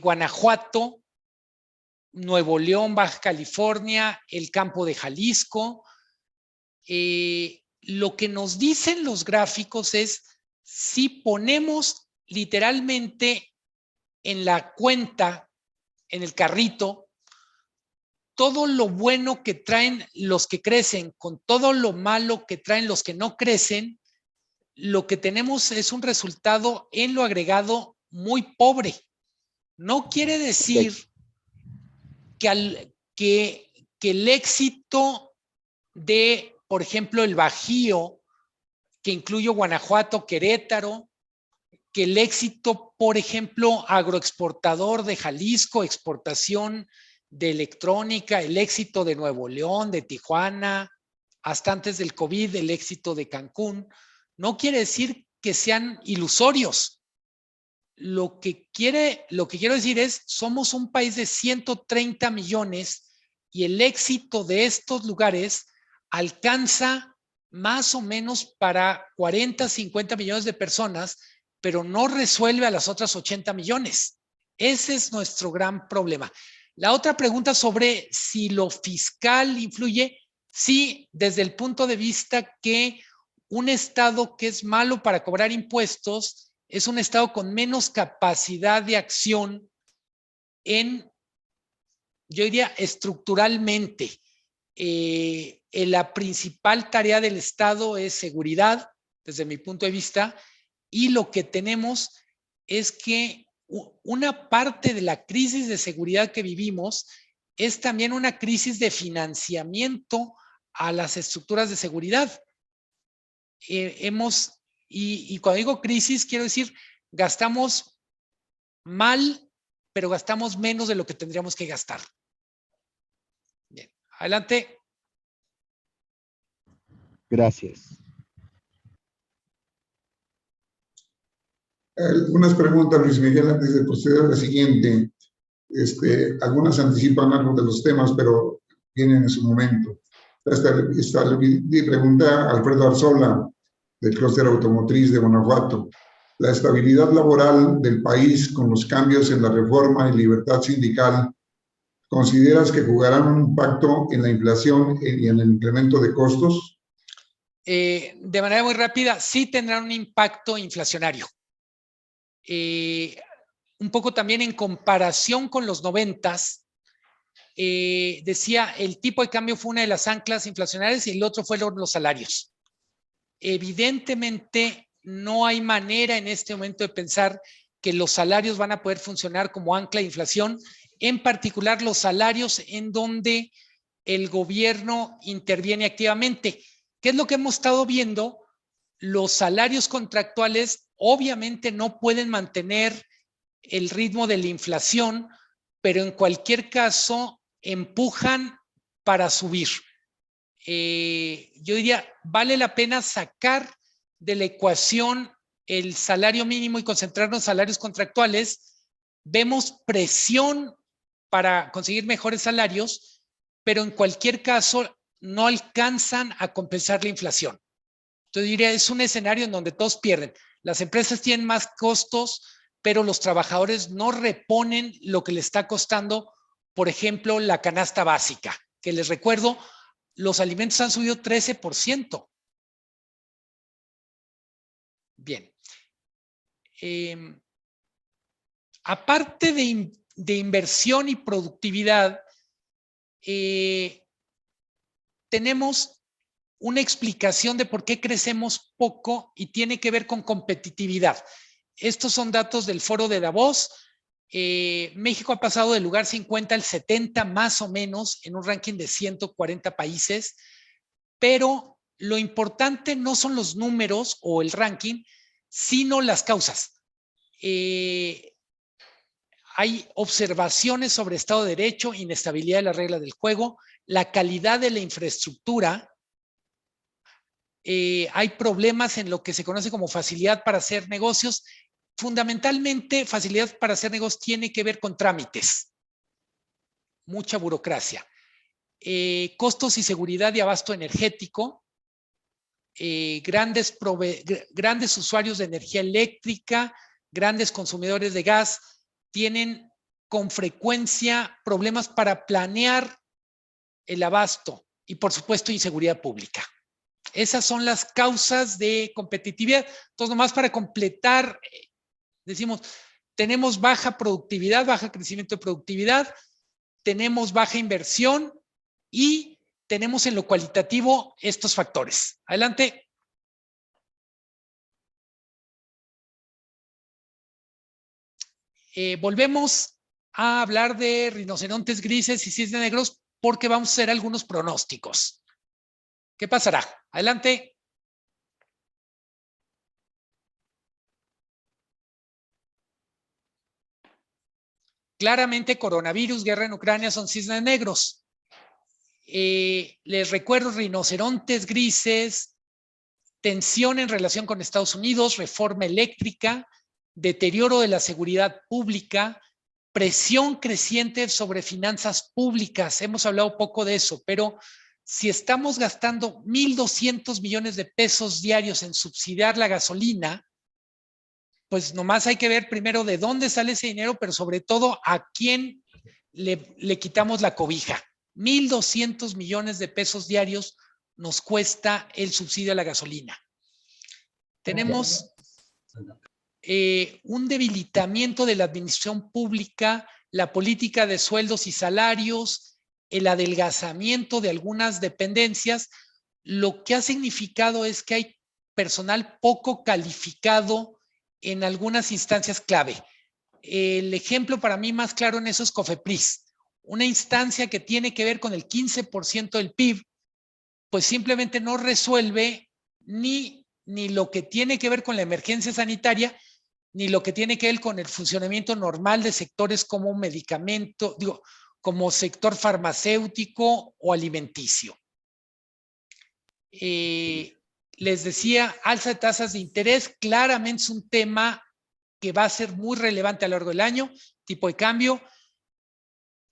Guanajuato, Nuevo León, Baja California, el campo de Jalisco. Lo que nos dicen los gráficos es si ponemos literalmente en la cuenta, en el carrito, todo lo bueno que traen los que crecen con todo lo malo que traen los que no crecen, lo que tenemos es un resultado en lo agregado muy pobre. No quiere decir que el éxito de, por ejemplo, el Bajío, que incluye Guanajuato, Querétaro, que el éxito, por ejemplo, agroexportador de Jalisco, exportación de electrónica, el éxito de Nuevo León, de Tijuana, hasta antes del COVID, el éxito de Cancún, no quiere decir que sean ilusorios. Lo que quiero decir es, somos un país de 130 millones y el éxito de estos lugares alcanza más o menos para 40, 50 millones de personas, pero no resuelve a las otras 80 millones. Ese es nuestro gran problema. La otra pregunta sobre si lo fiscal influye, sí, desde el punto de vista que un estado que es malo para cobrar impuestos es un estado con menos capacidad de acción en, yo diría, estructuralmente. La principal tarea del Estado es seguridad, desde mi punto de vista, y lo que tenemos es que una parte de la crisis de seguridad que vivimos es también una crisis de financiamiento a las estructuras de seguridad. Y cuando digo crisis, quiero decir, gastamos mal, pero gastamos menos de lo que tendríamos que gastar. Bien, adelante. Gracias. Algunas preguntas, Luis Miguel, antes de proceder a la siguiente. Algunas anticipan algo de los temas, pero vienen en su momento. Pregunta Alfredo Arzola, del clúster automotriz de Guanajuato. La estabilidad laboral del país con los cambios en la reforma y libertad sindical, ¿consideras que jugarán un impacto en la inflación y en el incremento de costos? De manera muy rápida, sí tendrán un impacto inflacionario. Un poco también en comparación con los 90s, decía, el tipo de cambio fue una de las anclas inflacionarias y el otro fue los salarios. Evidentemente, no hay manera en este momento de pensar que los salarios van a poder funcionar como ancla de inflación, en particular los salarios en donde el gobierno interviene activamente. ¿Qué es lo que hemos estado viendo? Los salarios contractuales obviamente no pueden mantener el ritmo de la inflación, pero en cualquier caso empujan para subir. Yo diría, vale la pena sacar de la ecuación el salario mínimo y concentrarnos en salarios contractuales. Vemos presión para conseguir mejores salarios, pero en cualquier caso no alcanzan a compensar la inflación. Entonces diría, es un escenario en donde todos pierden. Las empresas tienen más costos, pero los trabajadores no reponen lo que les está costando, por ejemplo, la canasta básica, que les recuerdo, los alimentos han subido 13%. Bien. Aparte de inversión y productividad, tenemos una explicación de por qué crecemos poco y tiene que ver con competitividad. Estos son datos del foro de Davos. México ha pasado del lugar 50 al 70 más o menos en un ranking de 140 países, pero lo importante no son los números o el ranking, sino las causas. hay observaciones sobre Estado de Derecho, inestabilidad de las reglas del juego, la calidad de la infraestructura. Hay problemas en lo que se conoce como facilidad para hacer negocios. Fundamentalmente, facilidad para hacer negocios tiene que ver con trámites. Mucha burocracia. Costos y seguridad de abasto energético. Grandes usuarios de energía eléctrica, grandes consumidores de gas, tienen con frecuencia problemas para planear el abasto y, por supuesto, inseguridad pública. Esas son las causas de competitividad. Entonces, nomás para completar, decimos, tenemos baja productividad, baja crecimiento de productividad, tenemos baja inversión y tenemos en lo cualitativo estos factores. Adelante. Volvemos a hablar de rinocerontes grises y cisnes negros porque vamos a hacer algunos pronósticos. ¿Qué pasará? Adelante. Claramente, coronavirus, guerra en Ucrania son cisnes negros. Les recuerdo, rinocerontes grises, tensión en relación con Estados Unidos, reforma eléctrica, deterioro de la seguridad pública, presión creciente sobre finanzas públicas. Hemos hablado poco de eso, pero si estamos gastando 1,200 millones de pesos diarios en subsidiar la gasolina, pues nomás hay que ver primero de dónde sale ese dinero, pero sobre todo a quién le quitamos la cobija. 1,200 millones de pesos diarios nos cuesta el subsidio a la gasolina. Tenemos un debilitamiento de la administración pública, la política de sueldos y salarios, el adelgazamiento de algunas dependencias. Lo que ha significado es que hay personal poco calificado en algunas instancias clave. El ejemplo para mí más claro en eso es COFEPRIS, una instancia que tiene que ver con el 15% del PIB, pues simplemente no resuelve ni lo que tiene que ver con la emergencia sanitaria, ni lo que tiene que ver con el funcionamiento normal de sectores como medicamento, como sector farmacéutico o alimenticio. Les decía, alza de tasas de interés, claramente es un tema que va a ser muy relevante a lo largo del año, tipo de cambio.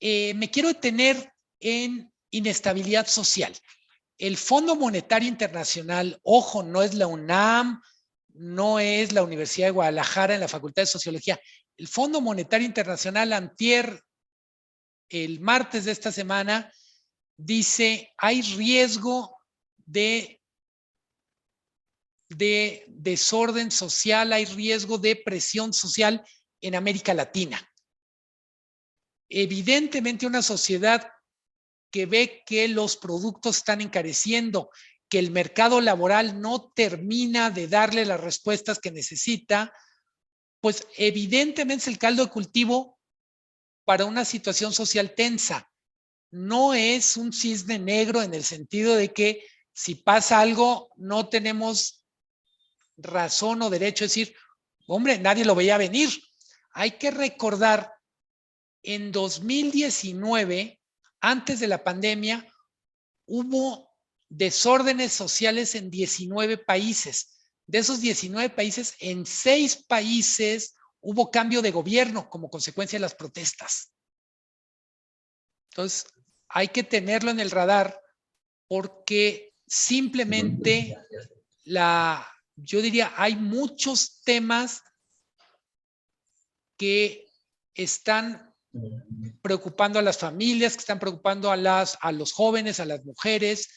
Me quiero detener en inestabilidad social. El Fondo Monetario Internacional, ojo, no es la UNAM, no es la Universidad de Guadalajara en la Facultad de Sociología. El Fondo Monetario Internacional, antier, el martes de esta semana, dice, hay riesgo de desorden social, hay riesgo de presión social en América Latina. Evidentemente, una sociedad que ve que los productos están encareciendo, que el mercado laboral no termina de darle las respuestas que necesita, pues evidentemente es el caldo de cultivo para una situación social tensa. No es un cisne negro en el sentido de que si pasa algo no tenemos razón o derecho a decir, hombre, nadie lo veía venir. Hay que recordar, en 2019, antes de la pandemia, hubo desórdenes sociales en 19 países. De esos 19 países, en 6 países hubo cambio de gobierno como consecuencia de las protestas. Entonces, hay que tenerlo en el radar porque simplemente yo diría, hay muchos temas que están preocupando a las familias, que están preocupando a los jóvenes, a las mujeres,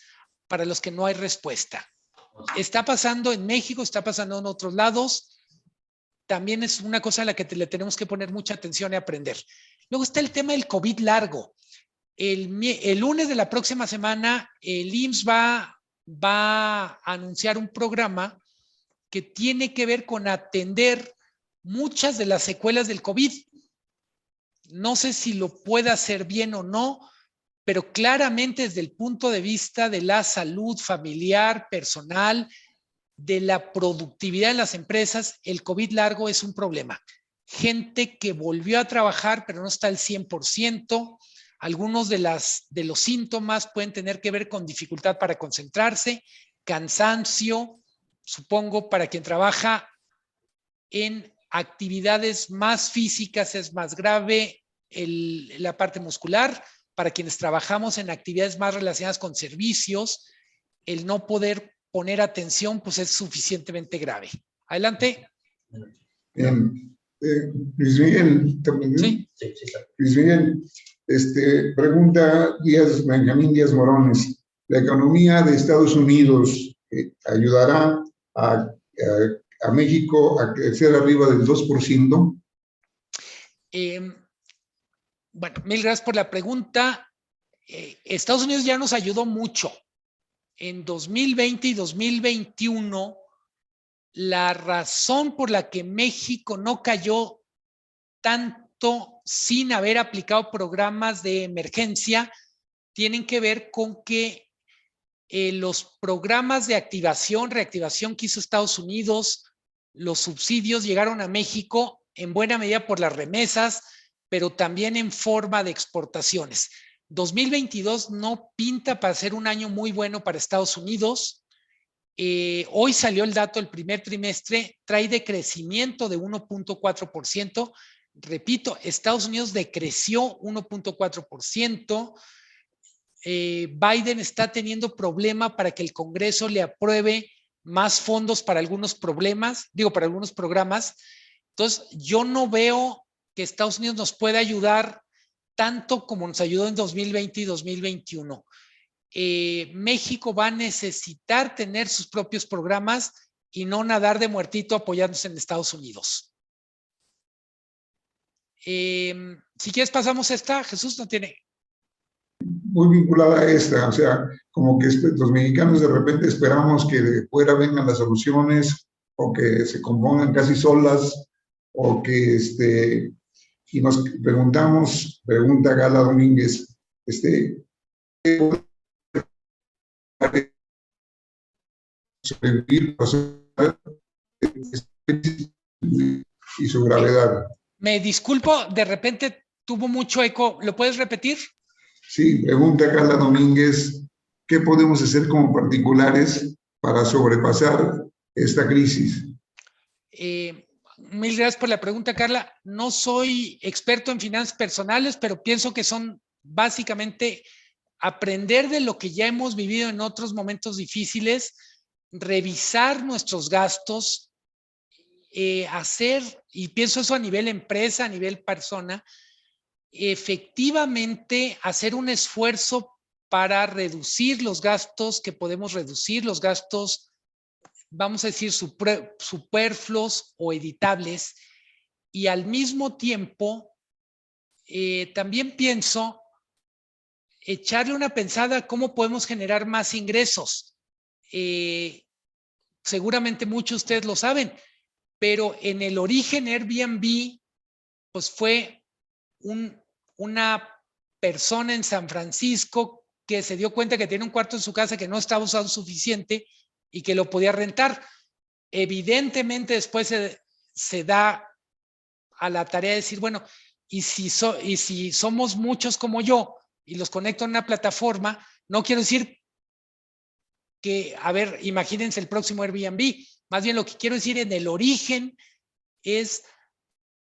para los que no hay respuesta. Está pasando en México, está pasando en otros lados. También es una cosa a la que le tenemos que poner mucha atención y aprender. Luego está el tema del COVID largo. El lunes de la próxima semana, el IMSS va a anunciar un programa que tiene que ver con atender muchas de las secuelas del COVID. No sé si lo puede hacer bien o no, pero claramente desde el punto de vista de la salud familiar, personal, de la productividad en las empresas, el COVID largo es un problema. gente que volvió a trabajar pero no está al 100%. Algunos de los síntomas pueden tener que ver con dificultad para concentrarse, cansancio, supongo para quien trabaja en actividades más físicas es más grave la parte muscular. Para quienes trabajamos en actividades más relacionadas con servicios, el no poder poner atención pues es suficientemente grave. Adelante. Bien. Luis Miguel, Sí. Luis Miguel, pregunta Benjamín Díaz Morones. ¿La economía de Estados Unidos ayudará a México a crecer arriba del 2%? Bueno, mil gracias por la pregunta. Estados Unidos ya nos ayudó mucho. En 2020 y 2021, la razón por la que México no cayó tanto sin haber aplicado programas de emergencia tienen que ver con que los programas de reactivación que hizo Estados Unidos, los subsidios llegaron a México en buena medida por las remesas, pero también en forma de exportaciones. 2022 no pinta para ser un año muy bueno para Estados Unidos. Hoy salió el dato del primer trimestre, trae decrecimiento de 1.4%. Repito, Estados Unidos decreció 1.4%. Biden está teniendo problema para que el Congreso le apruebe más fondos para algunos programas. Entonces, yo no veo que Estados Unidos nos pueda ayudar tanto como nos ayudó en 2020 y 2021. México va a necesitar tener sus propios programas y no nadar de muertito apoyándose en Estados Unidos. Si quieres pasamos esta, Jesús no tiene. Muy vinculada a esta, o sea, como que los mexicanos de repente esperamos que de fuera vengan las soluciones o que se compongan casi solas o que y nos preguntamos, pregunta Gala Domínguez, ¿qué podemos sobrevivir y su gravedad? Me disculpo, de repente tuvo mucho eco, ¿lo puedes repetir? Sí, pregunta Carla Domínguez, ¿qué podemos hacer como particulares para sobrepasar esta crisis? Mil gracias por la pregunta, Carla. No soy experto en finanzas personales, pero pienso que son básicamente aprender de lo que ya hemos vivido en otros momentos difíciles, revisar nuestros gastos, hacer, y pienso eso a nivel empresa, a nivel persona, efectivamente hacer un esfuerzo para reducir los gastos que podemos reducir, los gastos, vamos a decir, superfluos o editables, y al mismo tiempo también pienso echarle una pensada a cómo podemos generar más ingresos. Seguramente muchos de ustedes lo saben, pero en el origen Airbnb, pues fue una persona en San Francisco que se dio cuenta que tiene un cuarto en su casa que no estaba usado suficiente y que lo podía rentar. Evidentemente después se da a la tarea de decir, bueno, y si somos muchos como yo y los conecto en una plataforma, no quiero decir que, a ver, imagínense el próximo Airbnb. Más bien lo que quiero decir en el origen es,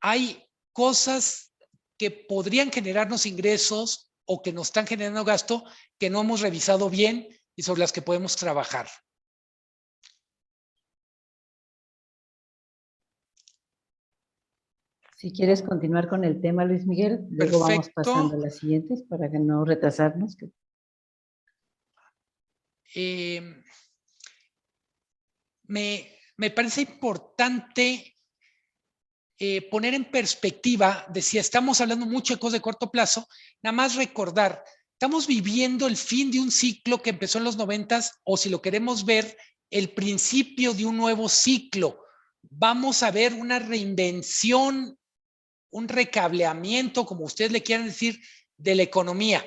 hay cosas que podrían generarnos ingresos o que nos están generando gasto que no hemos revisado bien y sobre las que podemos trabajar. Si quieres continuar con el tema, Luis Miguel, luego vamos pasando a las siguientes para que no retrasarnos. Me parece importante poner en perspectiva de si estamos hablando mucho de cosas de corto plazo, nada más recordar, estamos viviendo el fin de un ciclo que empezó en los 90s, o si lo queremos ver, el principio de un nuevo ciclo. Vamos a ver una reinvención, un recableamiento, como ustedes le quieran decir, de la economía.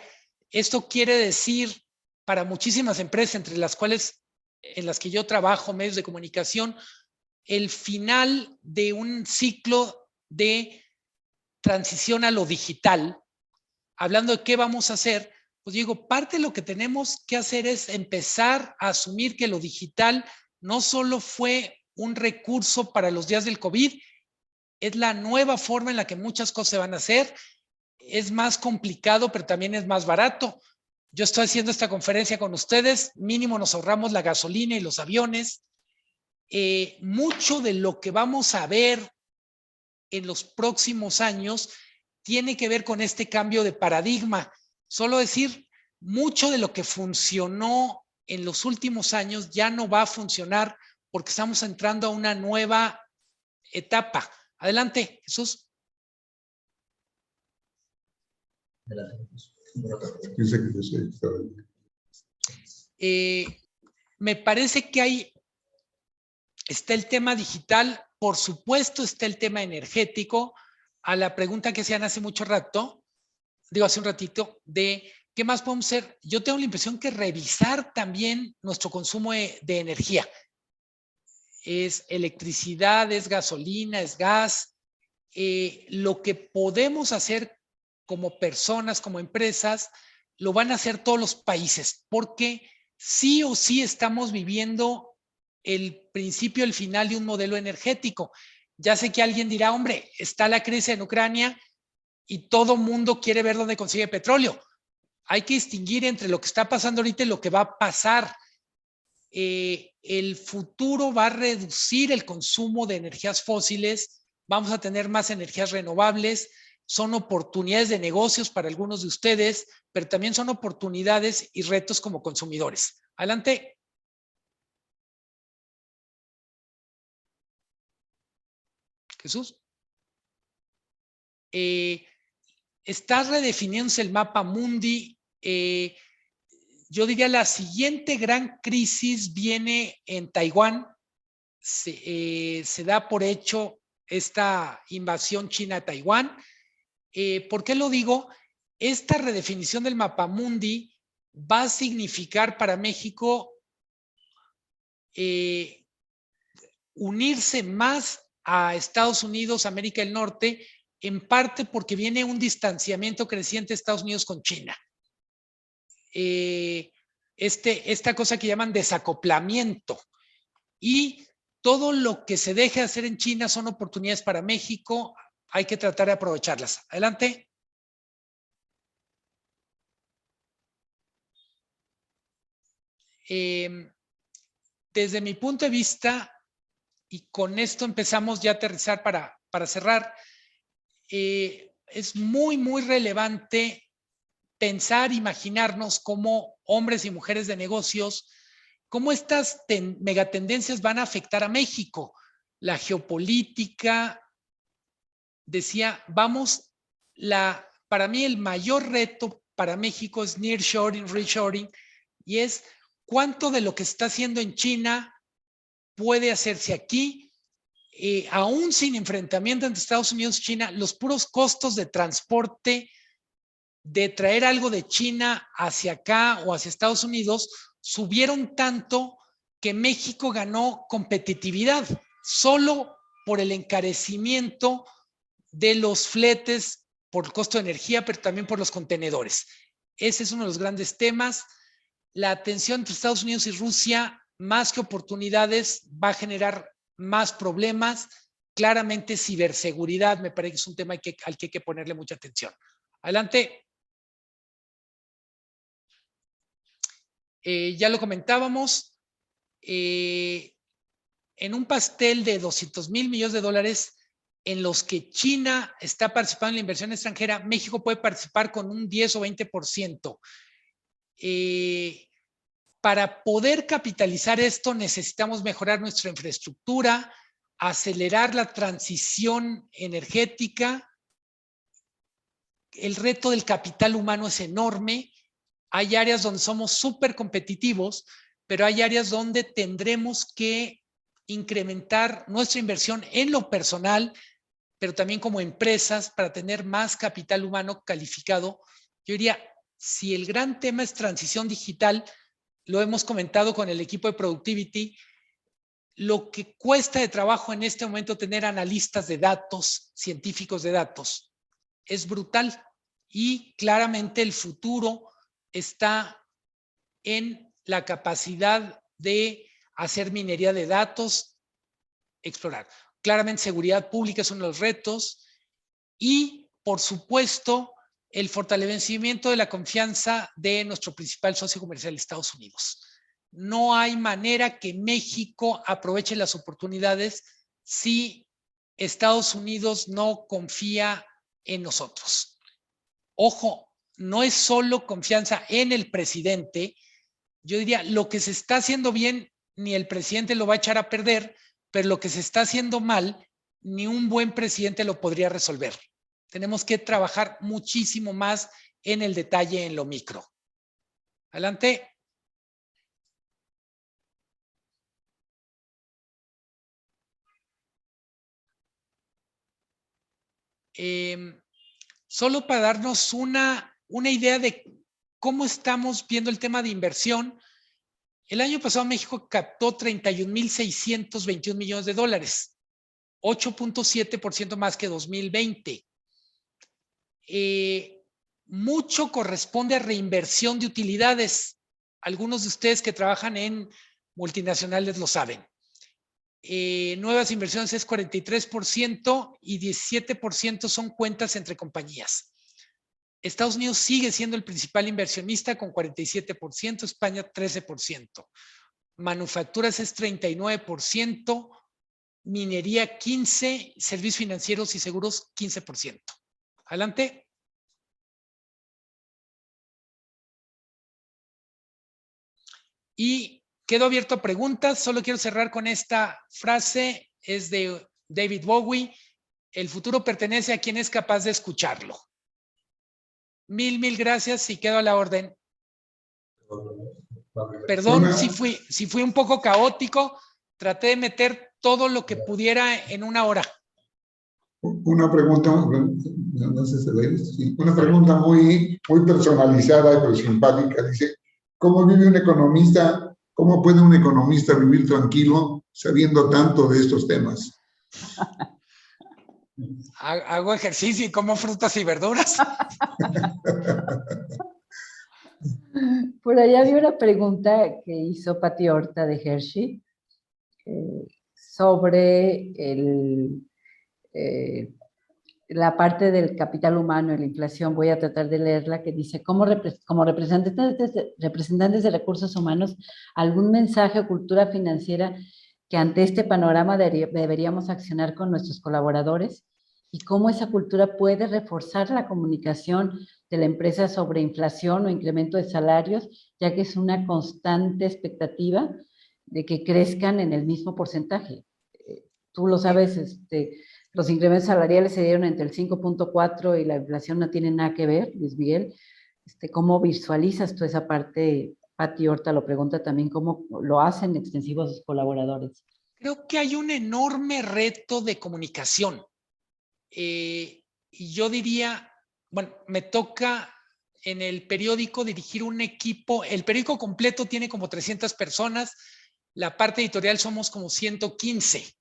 Esto quiere decir, para muchísimas empresas, entre las cuales en las que yo trabajo, medios de comunicación, el final de un ciclo de transición a lo digital, hablando de qué vamos a hacer, pues digo, parte de lo que tenemos que hacer es empezar a asumir que lo digital no solo fue un recurso para los días del COVID, es la nueva forma en la que muchas cosas se van a hacer. Es más complicado, pero también es más barato. Yo estoy haciendo esta conferencia con ustedes, mínimo nos ahorramos la gasolina y los aviones. Mucho de lo que vamos a ver en los próximos años tiene que ver con este cambio de paradigma. Solo decir, mucho de lo que funcionó en los últimos años ya no va a funcionar porque estamos entrando a una nueva etapa. Adelante, Jesús. Me parece que está el tema digital, por supuesto está el tema energético. A la pregunta que hacían hace mucho rato, hace un ratito, de qué más podemos hacer. Yo tengo la impresión que revisar también nuestro consumo de energía. Es electricidad, es gasolina, es gas. Lo que podemos hacer como personas, como empresas, lo van a hacer todos los países, porque sí o sí estamos viviendo el principio, el final de un modelo energético. Ya sé que alguien dirá, hombre, está la crisis en Ucrania y todo mundo quiere ver dónde consigue petróleo. Hay que distinguir entre lo que está pasando ahorita y lo que va a pasar. El futuro va a reducir el consumo de energías fósiles, vamos a tener más energías renovables, son oportunidades de negocios para algunos de ustedes, pero también son oportunidades y retos como consumidores. Adelante. Jesús. Está redefiniéndose el mapa mundi. Yo diría la siguiente gran crisis viene en Taiwán. Se da por hecho esta invasión china a Taiwán. ¿Por qué lo digo? Esta redefinición del mapamundi va a significar para México unirse más a Estados Unidos, América del Norte, en parte porque viene un distanciamiento creciente de Estados Unidos con China. Esta cosa que llaman desacoplamiento. Y todo lo que se deje hacer en China son oportunidades para México. Hay que tratar de aprovecharlas. Adelante. Desde mi punto de vista, y con esto empezamos ya a aterrizar para cerrar, es muy, muy relevante pensar, imaginarnos como hombres y mujeres de negocios, cómo estas megatendencias van a afectar a México. La geopolítica, decía, para mí el mayor reto para México es nearshoring, reshoring, y es cuánto de lo que está haciendo en China puede hacerse aquí, aún sin enfrentamiento entre Estados Unidos y China, los puros costos de transporte de traer algo de China hacia acá o hacia Estados Unidos subieron tanto que México ganó competitividad solo por el encarecimiento de los fletes, por el costo de energía, pero también por los contenedores. Ese es uno de los grandes temas. La tensión entre Estados Unidos y Rusia, más que oportunidades, va a generar más problemas. Claramente, ciberseguridad me parece que es un tema al que hay que ponerle mucha atención. Adelante. Ya lo comentábamos. En un pastel de 200,000 millones de dólares en los que China está participando en la inversión extranjera, México puede participar con un 10 o 20%. Para poder capitalizar esto necesitamos mejorar nuestra infraestructura, acelerar la transición energética. El reto del capital humano es enorme. Hay áreas donde somos súper competitivos, pero hay áreas donde tendremos que incrementar nuestra inversión en lo personal, pero también como empresas para tener más capital humano calificado. Yo diría, si el gran tema es transición digital, lo hemos comentado con el equipo de Productivity, lo que cuesta de trabajo en este momento tener analistas de datos, científicos de datos, es brutal. Y claramente el futuro está en la capacidad de hacer minería de datos, explorar. Claramente seguridad pública es uno de los retos y, por supuesto, el fortalecimiento de la confianza de nuestro principal socio comercial, Estados Unidos. No hay manera que México aproveche las oportunidades si Estados Unidos no confía en nosotros. Ojo, no es solo confianza en el presidente. Yo diría, lo que se está haciendo bien, ni el presidente lo va a echar a perder, pero lo que se está haciendo mal, ni un buen presidente lo podría resolver. Tenemos que trabajar muchísimo más en el detalle, en lo micro. Adelante. Solo para darnos una idea de cómo estamos viendo el tema de inversión. El año pasado México captó 31,621 millones de dólares, 8.7% más que 2020. Mucho corresponde a reinversión de utilidades. Algunos de ustedes que trabajan en multinacionales lo saben. Nuevas inversiones es 43% y 17% son cuentas entre compañías. Estados Unidos sigue siendo el principal inversionista con 47%, España 13%. Manufacturas es 39%, minería 15%, servicios financieros y seguros 15%. Adelante. Y quedo abierto a preguntas. Solo quiero cerrar con esta frase. Es de David Bowie. El futuro pertenece a quien es capaz de escucharlo. Mil gracias y quedo a la orden. Perdón si fui un poco caótico. Traté de meter todo lo que pudiera en una hora. Una pregunta, no sé si se ve, sí, una pregunta muy personalizada pero simpática. Dice, ¿cómo vive un economista? ¿Cómo puede un economista vivir tranquilo sabiendo tanto de estos temas? Hago ejercicio y como frutas y verduras. Por allá vi una pregunta que hizo Pati Horta de Hershey sobre la parte del capital humano y la inflación. Voy a tratar de leerla, que dice, como representantes de recursos humanos, ¿algún mensaje o cultura financiera que ante este panorama deberíamos accionar con nuestros colaboradores? ¿Y cómo esa cultura puede reforzar la comunicación de la empresa sobre inflación o incremento de salarios, ya que es una constante expectativa de que crezcan en el mismo porcentaje? Tú lo sabes, los incrementos salariales se dieron entre el 5.4 y la inflación no tiene nada que ver, Luis Miguel. ¿Cómo visualizas tú esa parte? Pati Horta lo pregunta también, ¿cómo lo hacen extensivos sus colaboradores? Creo que hay un enorme reto de comunicación. Y yo diría, bueno, me toca en el periódico dirigir un equipo. El periódico completo tiene como 300 personas. La parte editorial somos como 115.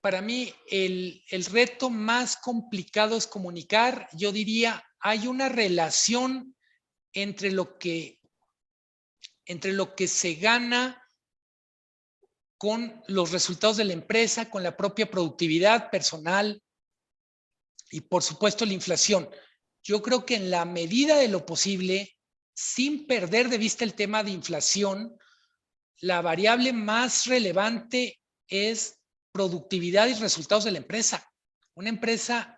Para mí el reto más complicado es comunicar. Yo diría, hay una relación entre lo que se gana con los resultados de la empresa, con la propia productividad personal y, por supuesto, la inflación. Yo creo que en la medida de lo posible, sin perder de vista el tema de inflación, la variable más relevante es productividad y resultados de la empresa. Una empresa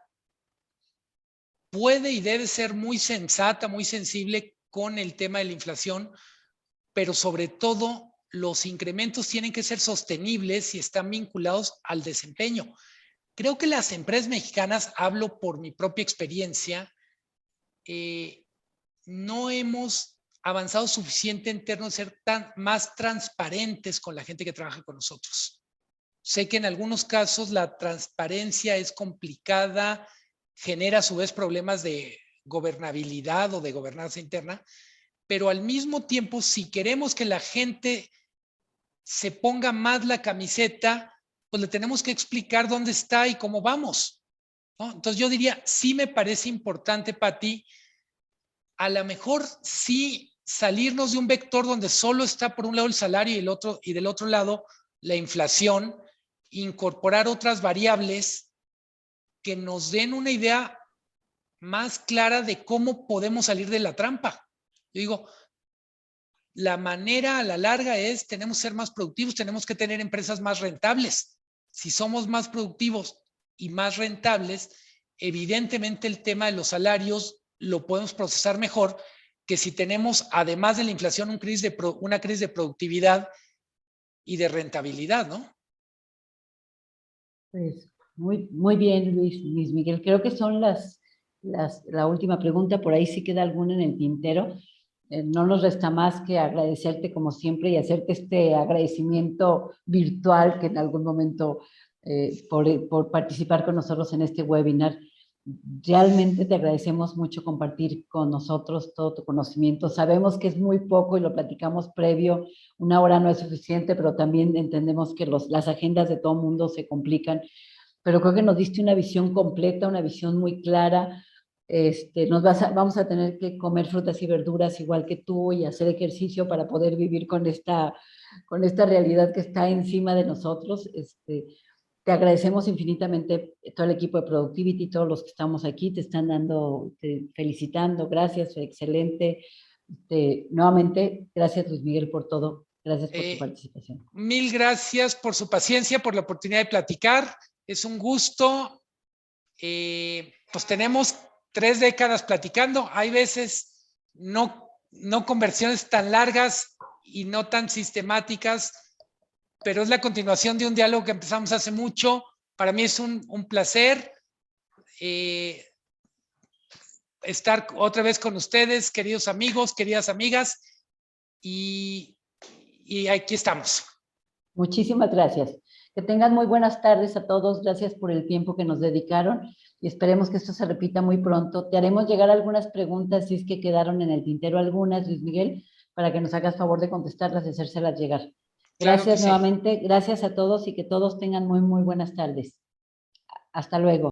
puede y debe ser muy sensata, muy sensible con el tema de la inflación, pero sobre todo los incrementos tienen que ser sostenibles y están vinculados al desempeño. Creo que las empresas mexicanas, hablo por mi propia experiencia, no hemos avanzado suficiente en términos de ser más transparentes con la gente que trabaja con nosotros. Sé que en algunos casos la transparencia es complicada, genera a su vez problemas de gobernabilidad o de gobernanza interna, pero al mismo tiempo, si queremos que la gente se ponga más la camiseta, pues le tenemos que explicar dónde está y cómo vamos, ¿no? Entonces yo diría, sí me parece importante, Pati, a lo mejor sí salirnos de un vector donde solo está por un lado el salario y del otro lado la inflación, incorporar otras variables que nos den una idea más clara de cómo podemos salir de la trampa. Yo digo, la manera a la larga es, tenemos que ser más productivos, tenemos que tener empresas más rentables. Si somos más productivos y más rentables, evidentemente el tema de los salarios lo podemos procesar mejor que si tenemos, además de la inflación, una crisis de productividad y de rentabilidad, ¿no? Pues muy bien, Luis Miguel. Creo que son la última pregunta. Por ahí sí queda alguna en el tintero. No nos resta más que agradecerte como siempre y hacerte este agradecimiento virtual que en algún momento por participar con nosotros en este webinar. Realmente te agradecemos mucho compartir con nosotros todo tu conocimiento. Sabemos que es muy poco y lo platicamos previo. 1 hora no es suficiente, pero también entendemos que las agendas de todo el mundo se complican. Pero creo que nos diste una visión completa, una visión muy clara. Vamos a tener que comer frutas y verduras igual que tú y hacer ejercicio para poder vivir con esta realidad que está encima de nosotros. Te agradecemos infinitamente todo el equipo de Productivity, todos los que estamos aquí, te están felicitando, gracias, excelente. Nuevamente, gracias Luis Miguel por todo, gracias por tu participación. Mil gracias por su paciencia, por la oportunidad de platicar, es un gusto. Pues tenemos 3 décadas platicando, hay veces no conversiones tan largas y no tan sistemáticas, pero es la continuación de un diálogo que empezamos hace mucho. Para mí es un placer estar otra vez con ustedes, queridos amigos, queridas amigas, y aquí estamos. Muchísimas gracias. Que tengan muy buenas tardes a todos. Gracias por el tiempo que nos dedicaron y esperemos que esto se repita muy pronto. Te haremos llegar algunas preguntas, si es que quedaron en el tintero algunas, Luis Miguel, para que nos hagas favor de contestarlas y hacérselas llegar. Gracias nuevamente, gracias a todos y que todos tengan muy buenas tardes. Hasta luego.